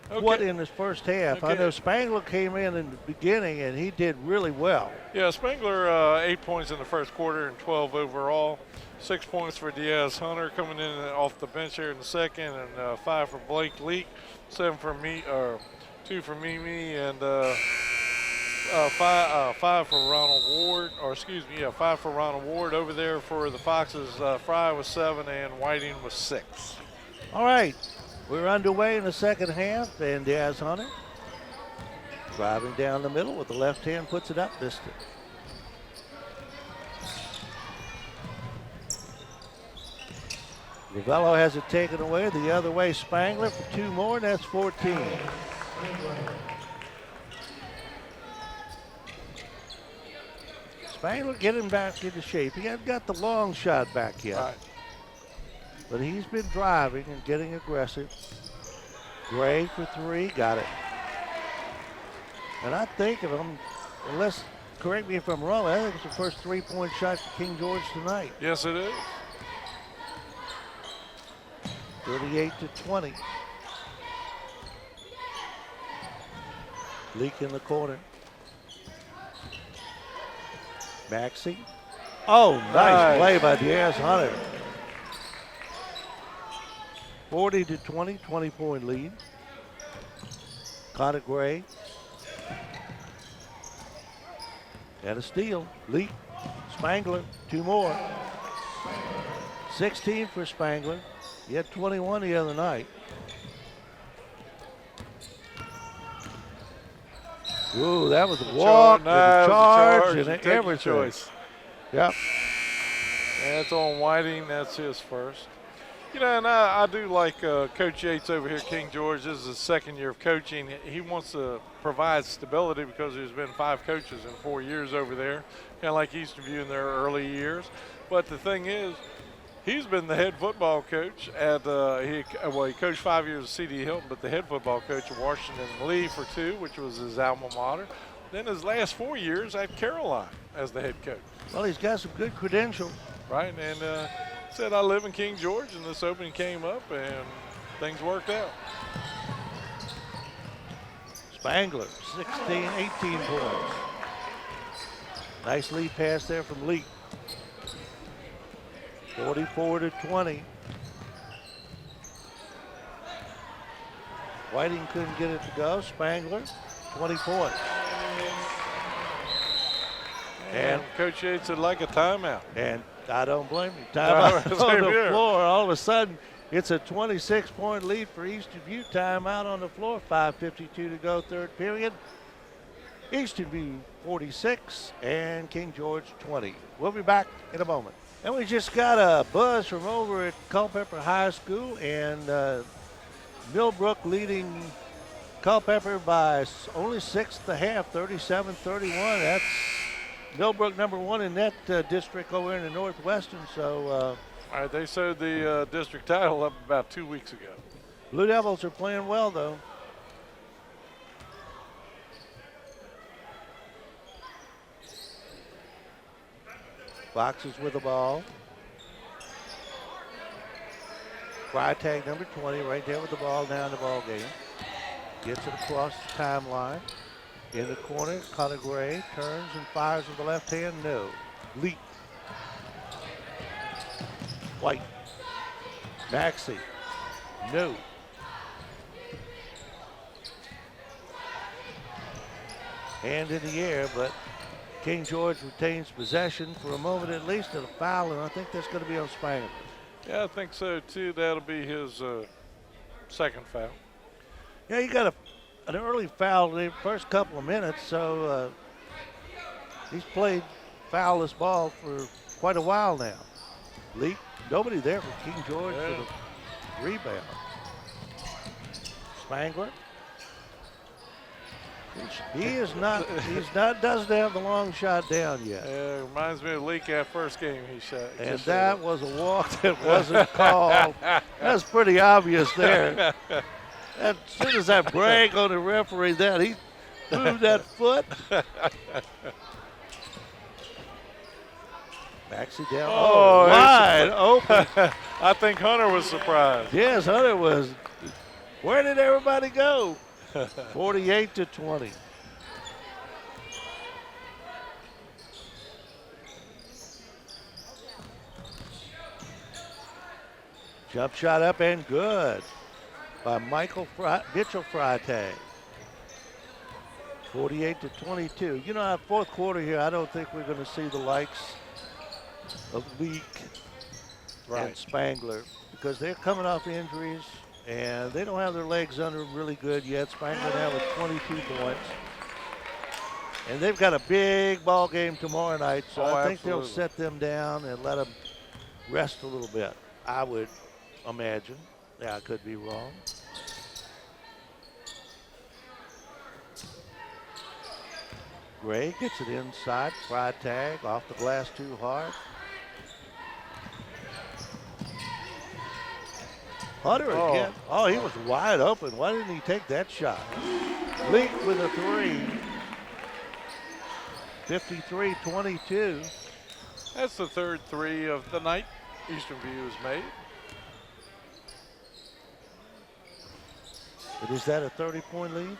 what in this first half? Okay. I know Spangler came in the beginning, and he did really well. Yeah, Spangler, 8 points in the first quarter and 12 overall. 6 points for Diaz Hunter coming in off the bench here in the second, and 5 for Blake Leak, 2 for Mimi, and 5 for Ronald Ward, 5 for Ronald Ward. Over there for the Foxes, Fry was 7 and Whiting was 6. All right, we're underway in the second half, and Diaz Hunter driving down the middle with the left hand, puts it up, missed it. Ravello has it taken away the other way. Spangler for 2 more, and that's 14. Spangler getting back into shape. He hasn't got the long shot back yet. Right. But he's been driving and getting aggressive. Gray for 3, got it. And I think correct me if I'm wrong, I think it's the first 3-point shot for King George tonight. Yes, it is. 38-20. Leak in the corner. Maxey. Oh, nice play by Diaz Hunter. 40-20, 20-point lead. Connor Gray. And a steal. Leak. Spangler, 2 more. 16 for Spangler. He had 21 the other night. Ooh, that was a walk, and a charge, and everything. Choice. Yep. That's on Whiting. That's his first. You know, and I do like Coach Yates over here at King George. This is his second year of coaching. He wants to provide stability because there's been 5 coaches in 4 years over there, kind of like Eastern View in their early years. But the thing is, he's been the head football coach at, he coached 5 years at C.D. Hilton, but the head football coach at Washington Lee for 2, which was his alma mater. Then his last 4 years at Caroline as the head coach. Well, he's got some good credentials. Right, and said I live in King George, and this opening came up, and things worked out. Spangler, 16, 18 points. Nice lead pass there from Lee. 44-20. Whiting couldn't get it to go. Spangler, 20 points. And Coach Yates would like a timeout. And I don't blame you. Timeout on the floor. All of a sudden, it's a 26-point lead for Eastern View. Timeout on the floor. 5:52 to go, third period. Eastern View 46 and King George 20. We'll be back in a moment. And we just got a buzz from over at Culpeper High School, and Millbrook leading Culpeper by only 6 at the half, 37-31. That's Millbrook #1 in that district over in the Northwestern. So, all right, they sewed the district title up about 2 weeks ago. Blue Devils are playing well, though. Foxes with the ball. Freitag #20 right there with the ball down the ball game. Gets it across the timeline. In the corner, Connor Gray turns and fires with the left hand. No. Leap. White. Maxey. No. Hand in the air, but King George retains possession for a moment at least, and a foul, and I think that's going to be on Spangler. Yeah, I think so too. That'll be his second foul. Yeah, he got an early foul in the first couple of minutes, so he's played foul-less ball for quite a while now. Leap, nobody there for King George for the rebound. Spangler. Doesn't have the long shot down yet. Yeah, reminds me of Leak that first game he shot. And that was a walk that wasn't called. That's pretty obvious there. As soon as I brag on the referee that he moved that foot. Maxey down. Wide open. I think Hunter was surprised. Yes, Hunter was. Where did everybody go? 48-20. Jump shot up and good by Mitchell Freitag. 48-22. You know, our fourth quarter here, I don't think we're going to see the likes of Leak and Spangler because they're coming off injuries. And they don't have their legs under them really good yet. Spangler now with 22 points. And they've got a big ball game tomorrow night, so I think they'll set them down and let them rest a little bit, I would imagine. Yeah, I could be wrong. Gray gets it inside. Freitag off the glass too hard. Hunter again. Oh, he was wide open. Why didn't he take that shot? Leak with a 3. 53-22. That's the third 3 of the night Eastern View has made. But is that a 30-point lead?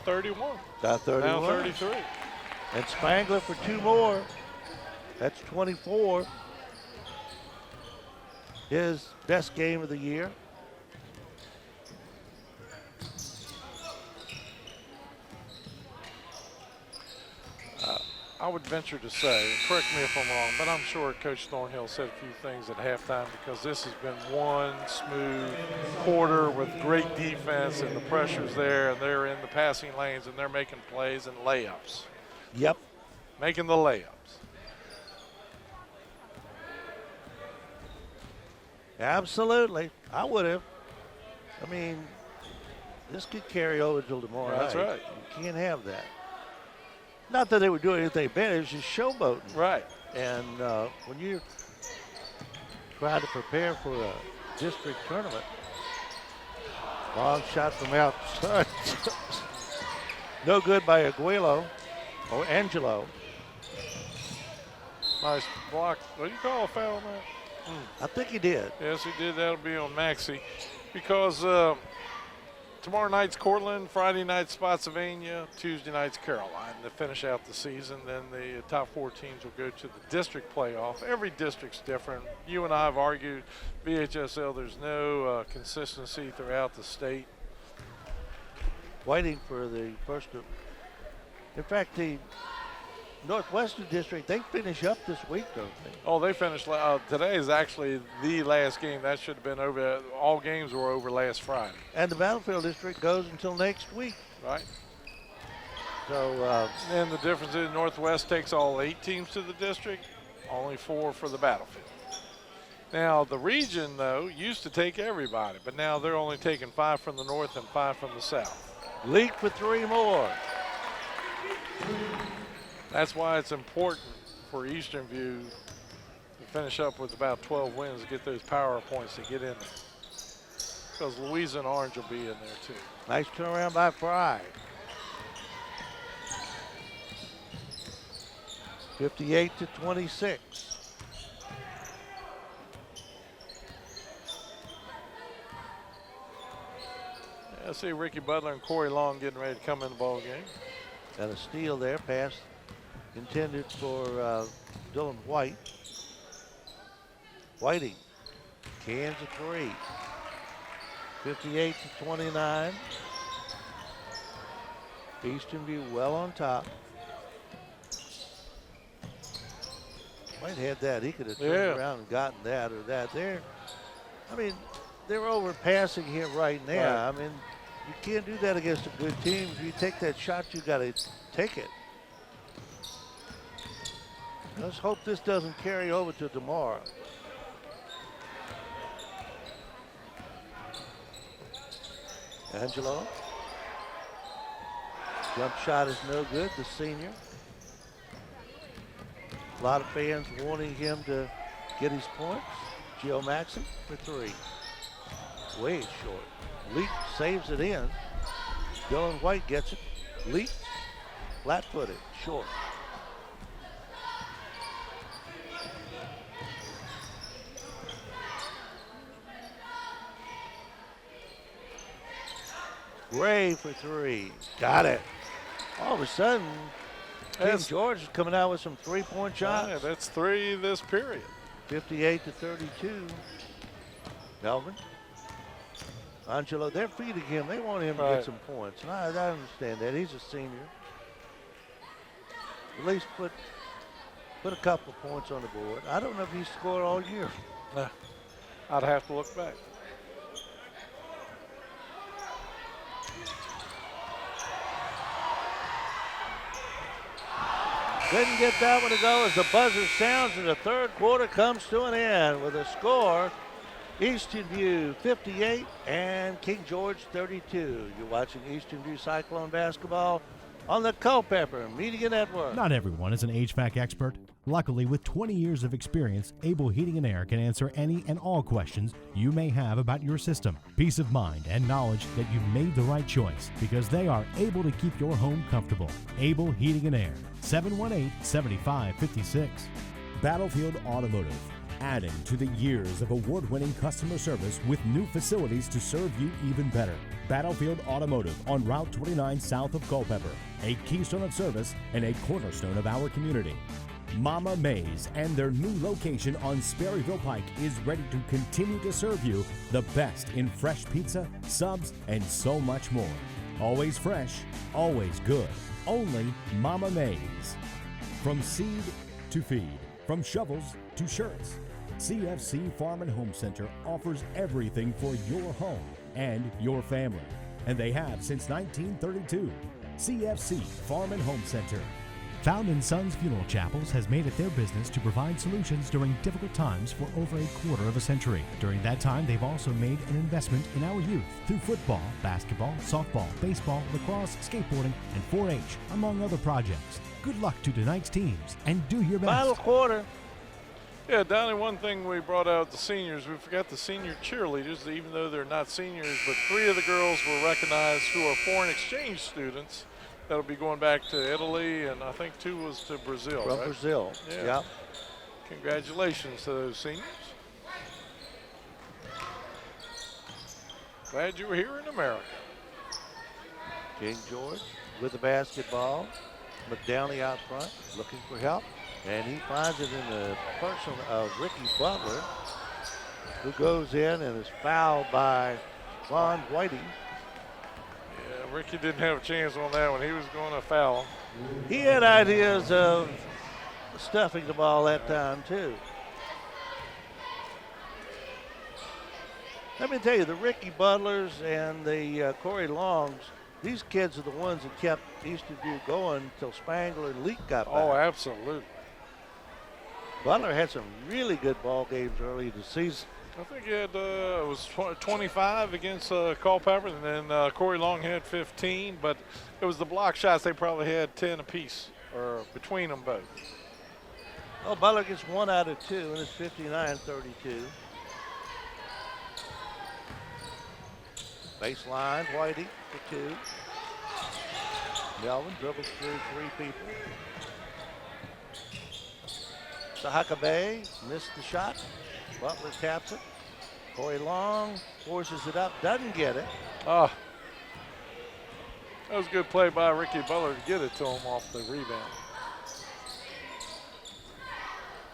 31. Got 31. Now 33. And Spangler for 2 more. That's 24. His best game of the year. I would venture to say, correct me if I'm wrong, but I'm sure Coach Thornhill said a few things at halftime because this has been one smooth quarter with great defense and the pressure's there and they're in the passing lanes and they're making plays and layups. Yep. Making the layups. Absolutely. I would have. I mean, this could carry over till tomorrow That's night. right. You can't have that. Not that they were doing anything bad. It was just showboating. Right. And when you try to prepare for a district tournament, long shot from outside. No good by Aguilo or Angelo. Nice block. What do you call a foul on that? I think he did. Yes, he did. That'll be on Maxey. Because tomorrow night's Cortland, Friday night's Spotsylvania, Tuesday night's Caroline to finish out the season. Then the top 4 teams will go to the district playoff. Every district's different. You and I have argued, VHSL, there's no consistency throughout the state. Waiting for the first. In fact, the Northwestern District, they finish up this week, don't they? Oh, they finished. Today is actually the last game. That should have been over. All games were over last Friday. And the Battlefield District goes until next week. Right. So. And the difference is Northwest takes all 8 teams to the district, only 4 for the Battlefield. Now, the region, though, used to take everybody, but now they're only taking 5 from the north and 5 from the south. Leak for 3 more. That's why it's important for Eastern View to finish up with about 12 wins to get those power points to get in there. Because Louisa and Orange will be in there, too. Nice turnaround by Fry. 58-26. I see Ricky Butler and Corey Long getting ready to come in the ball game. Got a steal there, pass intended for Dylan White. Whiting, cans a 3. 58-29. Eastern View well on top. White had that. He could have turned around and gotten that or that. I mean, they're overpassing him right now. Right. I mean, you can't do that against a good team. If you take that shot, you got to take it. Let's hope this doesn't carry over to tomorrow. Angelo. Jump shot is no good, the senior. A lot of fans wanting him to get his points. Gio Maxey for 3. Way short. Leak saves it in. Dylan White gets it. Leak, flat-footed, short. Gray for 3. Got it. All of a sudden, King George is coming out with some 3-point shots. Yeah, that's 3 this period. 58-32. Melvin. Angelo, they're feeding him. They want him to get some points. And I understand that. He's a senior. At least put a couple of points on the board. I don't know if he's scored all year. I'd have to look back. Couldn't get that one to go as the buzzer sounds and the third quarter comes to an end with a score. Eastern View 58 and King George 32. You're watching Eastern View Cyclone basketball on the Culpeper Media Network. Not everyone is an HVAC expert. Luckily, with 20 years of experience, Able Heating and Air can answer any and all questions you may have about your system. Peace of mind and knowledge that you've made the right choice because they are able to keep your home comfortable. Able Heating and Air, 718-7556. Battlefield Automotive, adding to the years of award-winning customer service with new facilities to serve you even better. Battlefield Automotive on Route 29 south of Culpeper, a keystone of service and a cornerstone of our community. Mama Mays and their new location on Sperryville Pike is ready to continue to serve you the best in fresh pizza, subs, and so much more. Always fresh, always good. Only Mama Mays. From seed to feed, from shovels to shirts, CFC Farm and Home Center offers everything for your home and your family. And they have since 1932. CFC Farm and Home Center. Found & Sons Funeral Chapels has made it their business to provide solutions during difficult times for over a quarter of a century. During that time, they've also made an investment in our youth through football, basketball, softball, baseball, lacrosse, skateboarding, and 4-H, among other projects. Good luck to tonight's teams, and do your best. Final quarter. Yeah, Donnie, one thing we brought out the seniors, we forgot the senior cheerleaders, even though they're not seniors, but 3 of the girls were recognized who are foreign exchange students. That'll be going back to Italy, and I think 2 was to Brazil, From right? Brazil, Yeah. yep. Congratulations to those seniors. Glad you were here in America. King George with the basketball. McDowney out front looking for help. And he finds it in the person of Ricky Butler, who goes in and is fouled by Ron Whiting. Yeah, Ricky didn't have a chance on that one. He was going to foul. He had ideas of stuffing the ball that time, too. Let me tell you, the Ricky Butlers and the Corey Longs, these kids are the ones that kept Eastern View going until Spangler and Leak got back. Oh, absolutely. Butler had some really good ball games early in the season. I think he had, it was 25 against Culpeper, and then Corey Long had 15, but it was the block shots. They probably had 10 apiece, or between them both. Oh, Butler gets 1 out of 2, and it's 59-32. Baseline, Whitey for 2. Melvin dribbles through 3 people. Sahakabe missed the shot. Butler taps it. Corey Long forces it up, doesn't get it. Oh, that was a good play by Ricky Butler to get it to him off the rebound.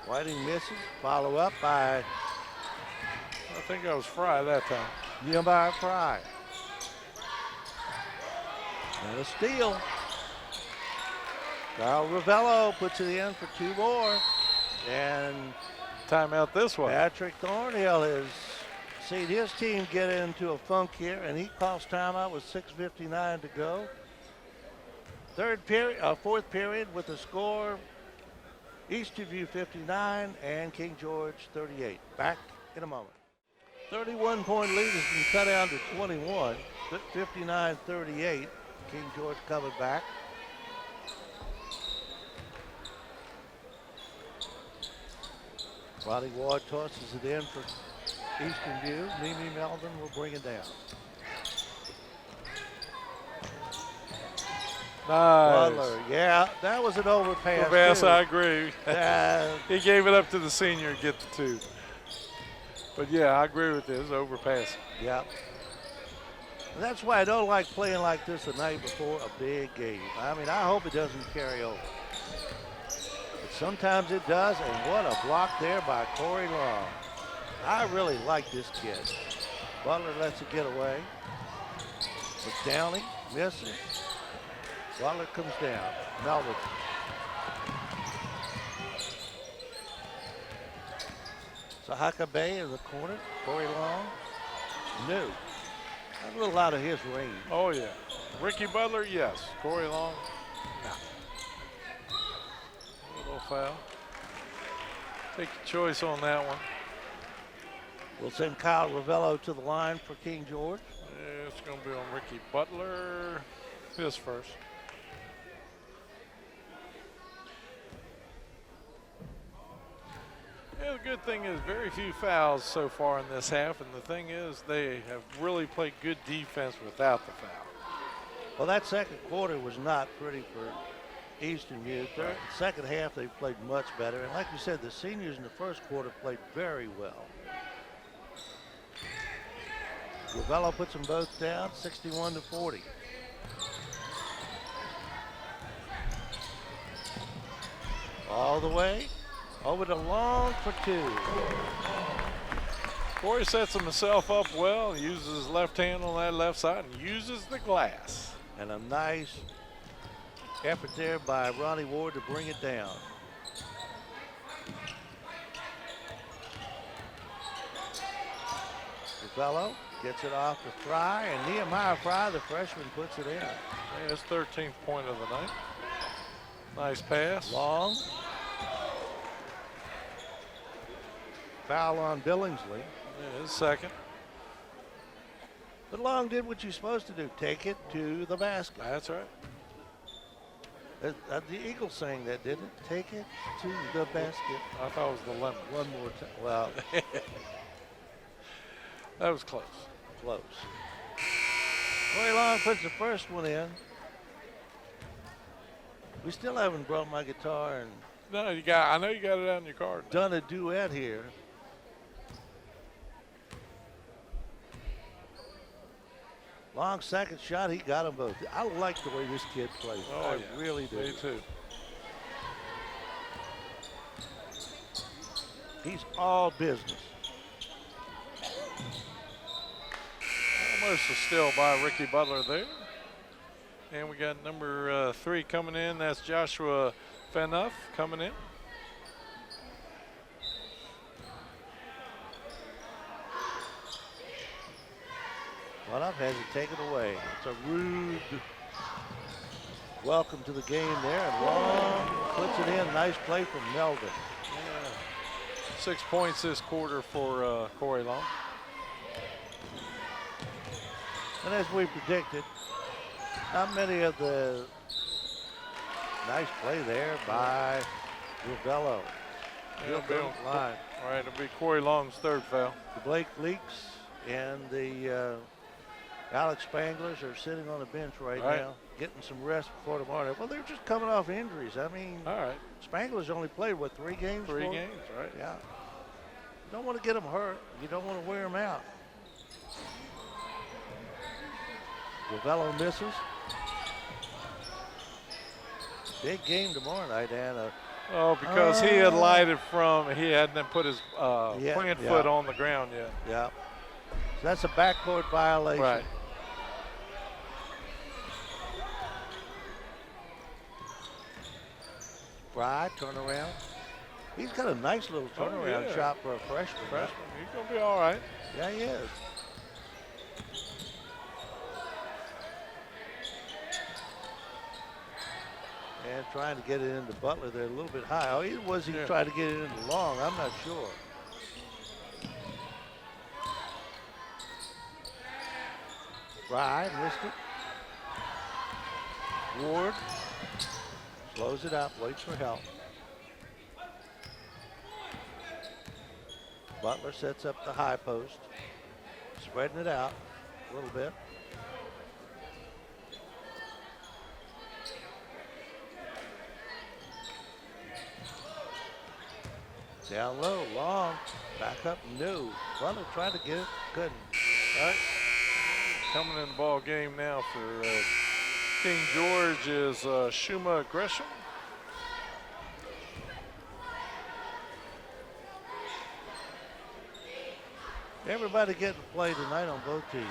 Whiting misses. Follow up by I think that was Fry that time. Nehemiah Fry. And a steal. Kyle Ravello puts it in for 2 more. And timeout this way. Patrick Thornhill has seen his team get into a funk here, and he calls timeout with 6:59 to go. Fourth period with the score, Eastern View 59 and King George 38. Back in a moment. 31-point lead has been cut down to 21. 59-38. King George covered back. Roddy Ward tosses it in for Eastern View. Mimi Melvin will bring it down. Nice. Butler, yeah, that was an overpass. Yes, I agree. Uh, He gave it up to the senior to get the 2. But yeah, I agree with this overpass. yeah. And that's why I don't like playing like this the night before a big game. I mean, I hope it doesn't carry over. But sometimes it does, and what a block there by Corey Long. I really like this kid. Butler lets it get away. McDowney misses. Butler comes down. Melvin. Sahaka Bay in the corner. Corey Long. No. That's a little out of his range. Oh, yeah. Ricky Butler, yes. Corey Long, no. A little foul. Take your choice on that one. We'll send Kyle Ravello to the line for King George. Yeah, it's going to be on Ricky Butler. His first. Yeah, the good thing is very few fouls so far in this half, and the thing is they have really played good defense without the foul. Well, that second quarter was not pretty for Eastern View. Second half they played much better, and like you said, the seniors in the first quarter played very well. Ravello puts them both down, 61-40. All the way. Over to Long for 2. Corey sets himself up well, uses his left hand on that left side, and uses the glass. And a nice effort there by Ronnie Ward to bring it down. Ravello gets it off to Fry, and Nehemiah Fry, the freshman, puts it in. Yeah, his 13th point of the night. Nice pass. Long. Foul on Billingsley. Yeah, his second. But Long did what you're supposed to do. Take it to the basket. That's right. The Eagles sang that, didn't it? Take it to the basket. I thought it was the lemon. One more time. Well, That was close. close. Corey Long puts the first one in. We still haven't brought my guitar and No, you got. I know you got it out in your car. done a duet here. Long second shot, he got them both. I like the way this kid plays. Oh, I yeah. really do. Me too. He's all business. Almost a steal by Ricky Butler there. And we got number 3 coming in. That's Joshua Fanuff coming in. Fanuff has it taken away. It's a rude welcome to the game there. And Long puts it in. Nice play from Melvin. 6 points this quarter for Corey Long. And as we predicted, not many of the nice play there by Ravello. He'll go line. All right, it'll be Corey Long's third foul. The Blake Leaks and the Alex Spanglers are sitting on the bench right now, getting some rest before tomorrow night. Well, they're just coming off injuries. I mean, All right, Spangler's only played, what, 3 games? 3 for? games, right? Yeah. You don't want to get them hurt. You don't want to wear them out. Ravello misses. Big game tomorrow night, Anna. Oh, because he had lighted from, he hadn't put his plant foot on the ground yet. Yeah. So that's a backcourt violation. Right. Fry, turnaround. He's got a nice little turnaround shot for a freshman. He's going to be all right. Yeah, he is. And trying to get it into Butler there a little bit high. Oh, was he trying to get it into Long? I'm not sure. Fry missed it. Ward slows it up, waits for help. Butler sets up the high post, spreading it out a little bit. Down low, Long, back up, no. Butler tried to get it, couldn't. All right. Coming in the ball game now for King George is Shuma Gresham. Everybody getting play tonight on both teams.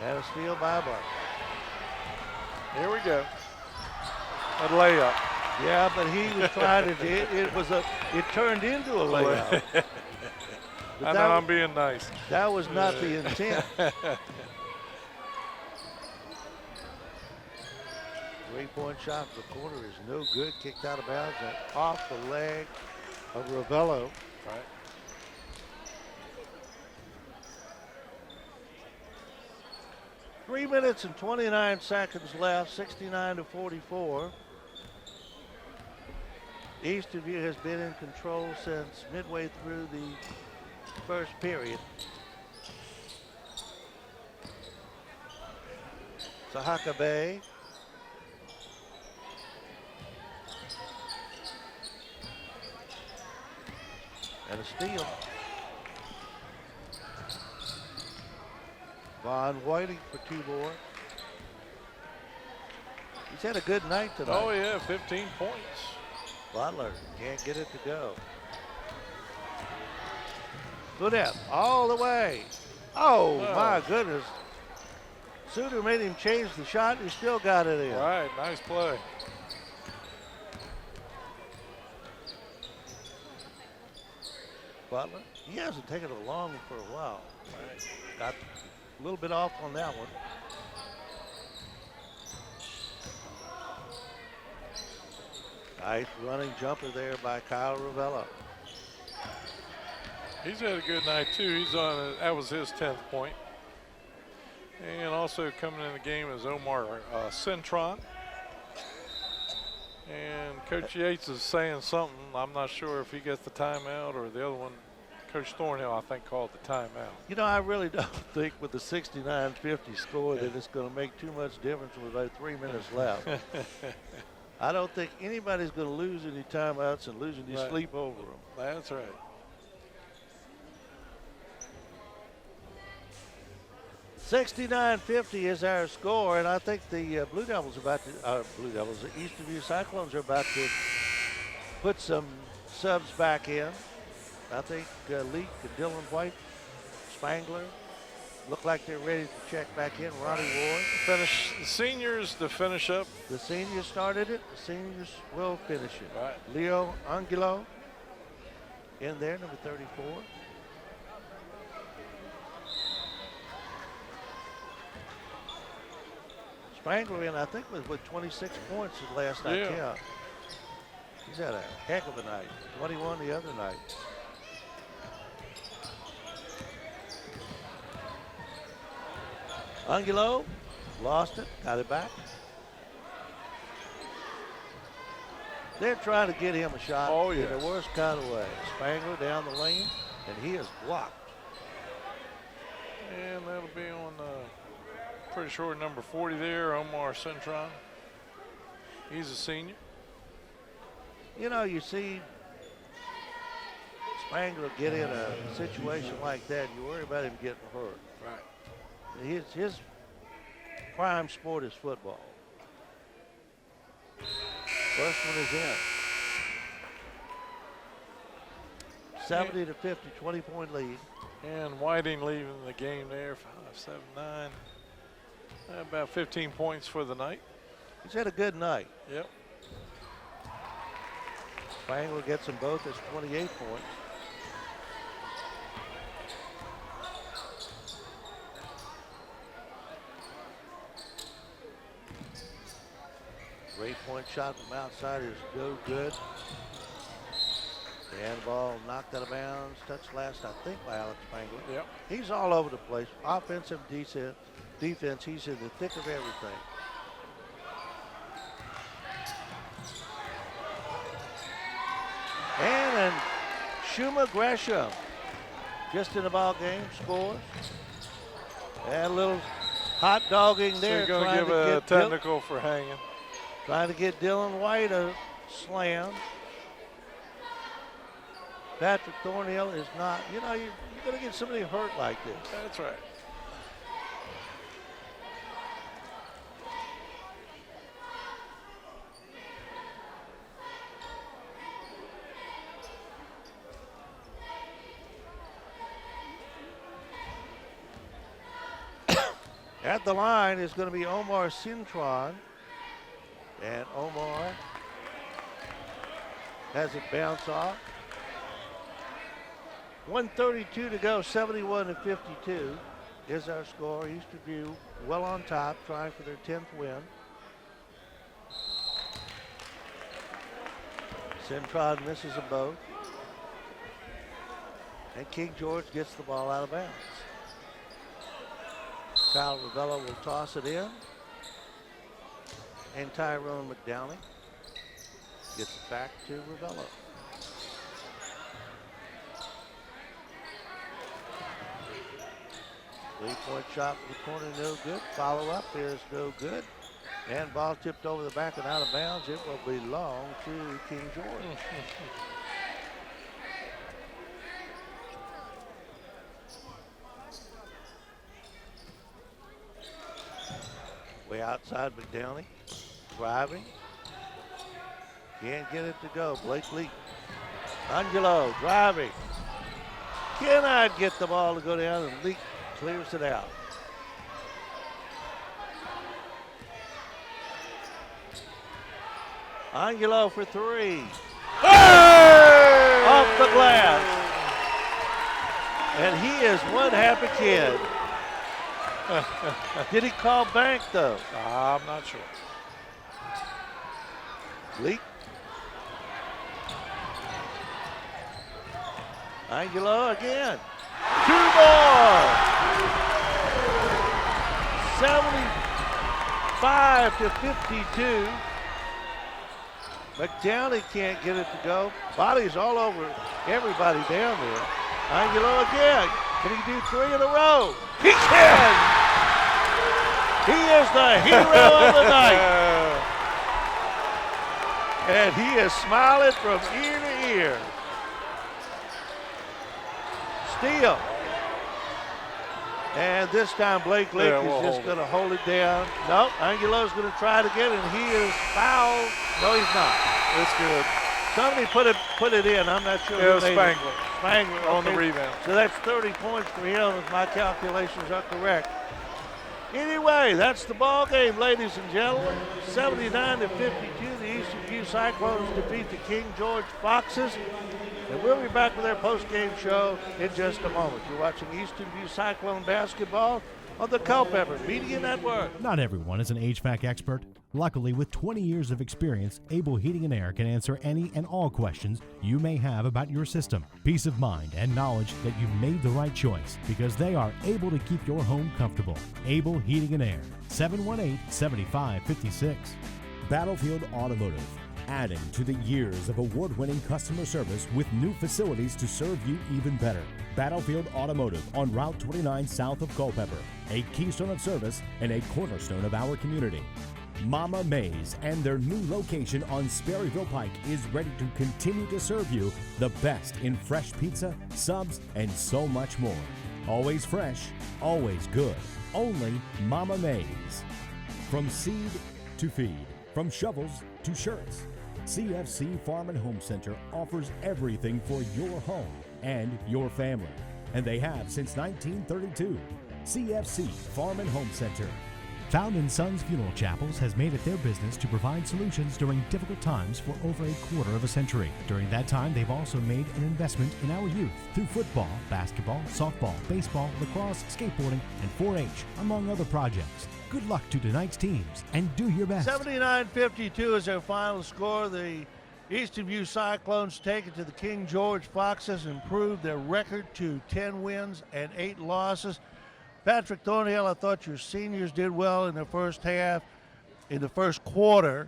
And a steal by Butler. Here we go. A layup. Yeah, but he was trying to. It turned into a layup. I know I'm being nice. That was not the intent. 3-point shot for the quarter is no good. Kicked out of bounds and off the leg of Ravello. Right. Three minutes and 29 seconds left, 69-44. Eastview has been in control since midway through the first period. Sahakabe. And a steal. Von Whiting for 2 more. He's had a good night tonight. Oh, yeah, 15 points. Butler can't get it to go. Goodell all the way. Oh, my goodness. Suter made him change the shot. He still got it in. Right, nice play. Butler, he hasn't taken it long for a while. Right. Got a little bit off on that one. Nice running jumper there by Kyle Ravello. He's had a good night too. He's on. That was his 10th point. And also coming in the game is Omar Cintron. And Coach Yates is saying something. I'm not sure if he gets the timeout or the other one. Coach Thornhill, I think, called the timeout. You know, I really don't think with the 69-50 score that it's going to make too much difference with about 3 minutes left. I don't think anybody's going to lose any timeouts and lose any sleep over them. That's right. $69.50 is our score, and I think the the Eastonview Cyclones are about to put some subs back in. I think Leak and Dylan White, Spangler, look like they're ready to check back in. Ronnie Ward. Finish the seniors to finish up. The seniors started it. The seniors will finish it. Right. Leo Angulo in there, number 34. Spangler in, I think, with 26 points the last night. Yeah. He's had a heck of a night. 21 the other night. Angulo lost it, got it back. They're trying to get him a shot in the worst kind of way. Spangler down the lane, and he is blocked. And that'll be on pretty sure number 40 there, Omar Cintron. He's a senior. You know, you see Spangler get in a situation like that, you worry about him getting hurt. Right. His prime sport is football. First one is in. 70 to 50, 20-point lead. And Whiting leaving the game there, 5-7-9. About 15 points for the night. He's had a good night. Yep. Spangler gets them both as 28 points. Three-point shot from outside is no good. The handball knocked out of bounds. Touched last, I think, by Alex Spangler. Yep. He's all over the place. Offensive, defense. He's in the thick of everything. And Shuma Gresham, just in the ball game, scores. And a little hot dogging there. So you're going to give a technical for hanging. Trying to get Dylan White a slam. Patrick Thornhill is not, you know, you're going to get somebody hurt like this. That's right. At the line is going to be Omar Cintron. And Omar has it bounce off. 1:32 to go, 71 to 52 is our score. Eastonview well on top, trying for their 10th win. Cintron misses them both. And King George gets the ball out of bounds. Kyle Ravello will toss it in. And Tyrone McDowning gets it back to Ravello. Three-point shot from the corner, no good. Follow up is no good. And ball tipped over the back and out of bounds. It will belong to King George. Way outside McDowning. Driving. Can't get it to go. Blake Leak. Angelo driving. Cannot get the ball to go down, and Leak clears it out. Angelo for three. Hey! Off the glass. And he is one happy kid. Did he call bank, though? I'm not sure. Leak Angulo again. 2 more. 75-52. McDowney can't get it to go. Bodies all over everybody down there. Angulo again. Can he do 3 in a row? He can! He is the hero of the night. And he is smiling from ear to ear. Steal. And this time Blake Lake is just going to hold it down. Nope, Angulo's going to try it again, and he is fouled. No, he's not. It's good. Somebody put it in. I'm not sure. It was Spangler. Spangler on the rebound. So that's 30 points for him if my calculations are correct. Anyway, that's the ball game, ladies and gentlemen. 79-52, the Eastern View Cyclones defeat the King George Foxes. And we'll be back with our post-game show in just a moment. You're watching Eastern View Cyclone basketball on the Culpeper Media Network. Not everyone is an HVAC expert. Luckily, with 20 years of experience, Able Heating and Air can answer any and all questions you may have about your system. Peace of mind and knowledge that you made the right choice because they are able to keep your home comfortable. Able Heating and Air, 718-7556. Battlefield Automotive, adding to the years of award-winning customer service with new facilities to serve you even better. Battlefield Automotive on Route 29 south of Culpeper, a keystone of service and a cornerstone of our community. Mama Mays and their new location on Sperryville Pike is ready to continue to serve you the best in fresh pizza, subs, and so much more. Always fresh, always good. Only Mama Mays. From seed to feed, from shovels to shirts, CFC Farm and Home Center offers everything for your home and your family. And they have since 1932. CFC Farm and Home Center. Found & Sons Funeral Chapels has made it their business to provide solutions during difficult times for over a quarter of a century. During that time, they've also made an investment in our youth through football, basketball, softball, baseball, lacrosse, skateboarding, and 4-H, among other projects. Good luck to tonight's teams, and do your best. 79-52 is our final score. The Eastern View Cyclones take it to the King George Foxes, improve their record to 10 wins and 8 losses. Patrick Thornhill, I thought your seniors did well in the first half, in the first quarter,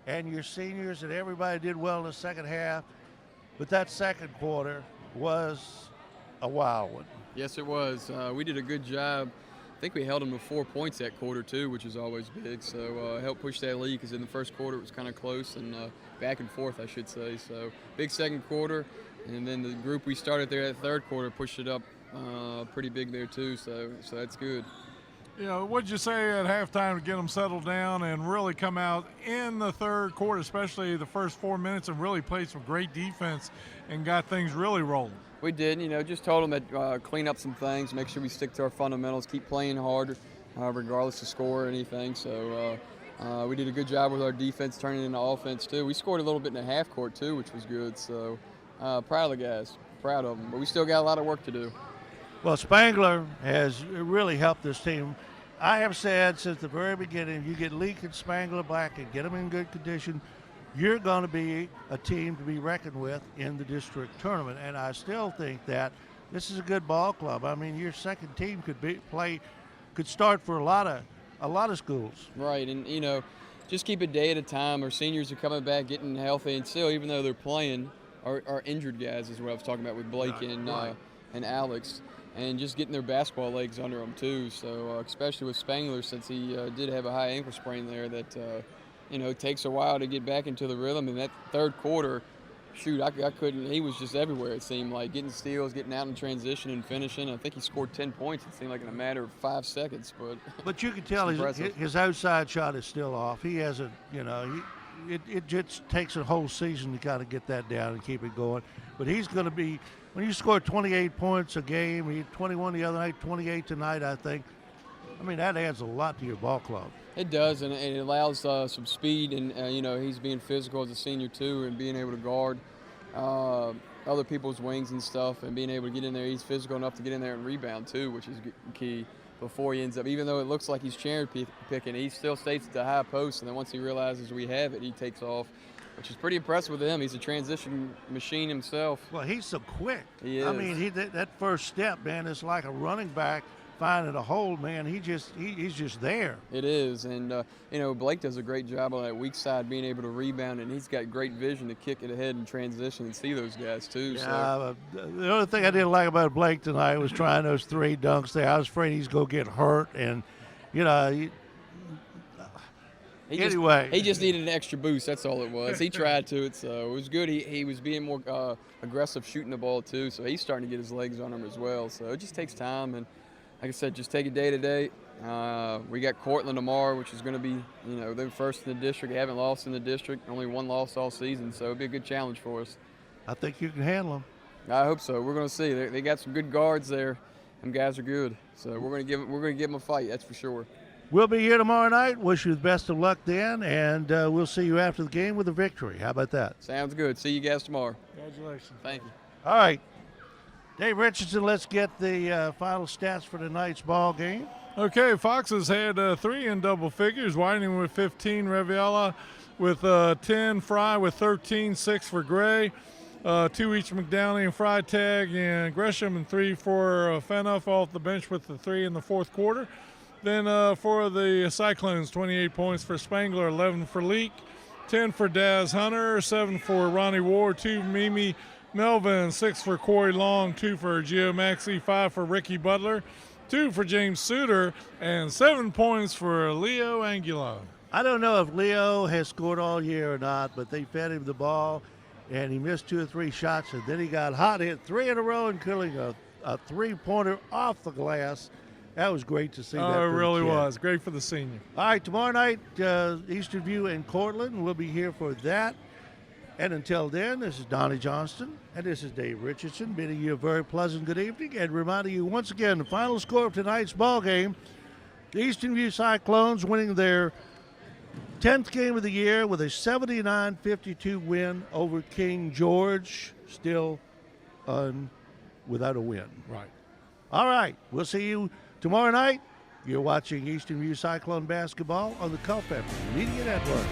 and your seniors and everybody did well in the second half. But that second quarter was a wild one. Yes, it was. We did a good job. I think we held them to 4 points that quarter, too, which is always big. So helped push that lead because in the first quarter it was kind of close and back and forth, I should say. So big second quarter. And then the group we started there at third quarter pushed it up pretty big there, too. So that's good. You know, what'd you say at halftime to get them settled down and really come out in the third quarter, especially the first 4 minutes, and really played some great defense and got things really rolling? We did, just told them that clean up some things, make sure we stick to our fundamentals, keep playing hard, regardless of score or anything. So we did a good job with our defense, turning into offense too. We scored a little bit in the half court too, which was good. So proud of the guys, proud of them. But we still got a lot of work to do. Well, Spangler has really helped this team. I have said since the very beginning, you get Leak and Spangler back and get them in good condition, you're going to be a team to be reckoned with in the district tournament. And I still think that this is a good ball club. I mean, your second team could start for a lot of schools. Right, and just keep it day at a time. Our seniors are coming back, getting healthy, and still, even though they're playing, our injured guys is what I was talking about with Blake and Alex, and just getting their basketball legs under them too. So especially with Spangler, since he did have a high ankle sprain there, that it takes a while to get back into the rhythm. And that third quarter, shoot, I couldn't. He was just everywhere. It seemed like getting steals, getting out in transition, and finishing. I think he scored 10 points. It seemed like in a matter of 5 seconds. But you can tell his outside shot is still off. He hasn't. It just takes a whole season to kind of get that down and keep it going. But he's going to be. When you score 28 points a game, he had 21 the other night, 28 tonight, I think. I mean, that adds a lot to your ball club. It does, and it allows some speed, and he's being physical as a senior too, and being able to guard other people's wings and stuff, and being able to get in there. He's physical enough to get in there and rebound too, which is key. Before he ends up, even though it looks like he's cherry picking, he still stays at the high post, and then once he realizes we have it, he takes off which is pretty impressive with him. He's a transition machine himself. Well, he's so quick. He is. I mean, that first step, man, it's like a running back finding a hole, man. He's just there. It is, and Blake does a great job on that weak side, being able to rebound, and he's got great vision to kick it ahead and transition and see those guys too. Yeah, the only thing I didn't like about Blake tonight was trying those 3 dunks there. I was afraid he's gonna get hurt, and anyway. He just needed an extra boost. That's all it was. He tried to, so it was good. He was being more aggressive shooting the ball too, so he's starting to get his legs on him as well. So it just takes time, and like I said, just take it day to day. We got Cortland tomorrow, which is going to be, they're first in the district. They haven't lost in the district, only 1 loss all season, so it'll be a good challenge for us. I think you can handle them. I hope so. We're going to see. They got some good guards there. Them guys are good, so we're going to give them a fight. That's for sure. We'll be here tomorrow night. Wish you the best of luck then, and we'll see you after the game with a victory. How about that? Sounds good. See you guys tomorrow. Congratulations. Thank you. All right. Dave Richardson, let's get the final stats for tonight's ball game. Okay, Foxes had 3 in double figures, Whiting with 15, Reviella with 10, Fry with 13, 6 for Gray, 2 each McDowney and Freitag and Gresham, and 3 for Fenough off the bench with the 3 in the fourth quarter. Then for the Cyclones, 28 points for Spangler, 11 for Leak, 10 for Daz Hunter, 7 for Ronnie Ward, 2 Mimi Melvin, 6 for Corey Long, 2 for Gio Maxey, 5 for Ricky Butler, 2 for James Suter, and 7 points for Leo Angulo. I don't know if Leo has scored all year or not, but they fed him the ball, and he missed 2 or 3 shots, and then he got hot, hit 3 in a row, including a 3-pointer off the glass. That was great to see. It really was. Great for the senior. All right, tomorrow night, Eastern View and Cortland. We'll be here for that. And until then, this is Donnie Johnston, and this is Dave Richardson, bidding you a very pleasant good evening, and reminding you once again, the final score of tonight's ball game, the Eastern View Cyclones winning their 10th game of the year with a 79-52 win over King George, still without a win. Right. All right, we'll see you tomorrow night. You're watching Eastern View Cyclone basketball on the Culpeper Media Network.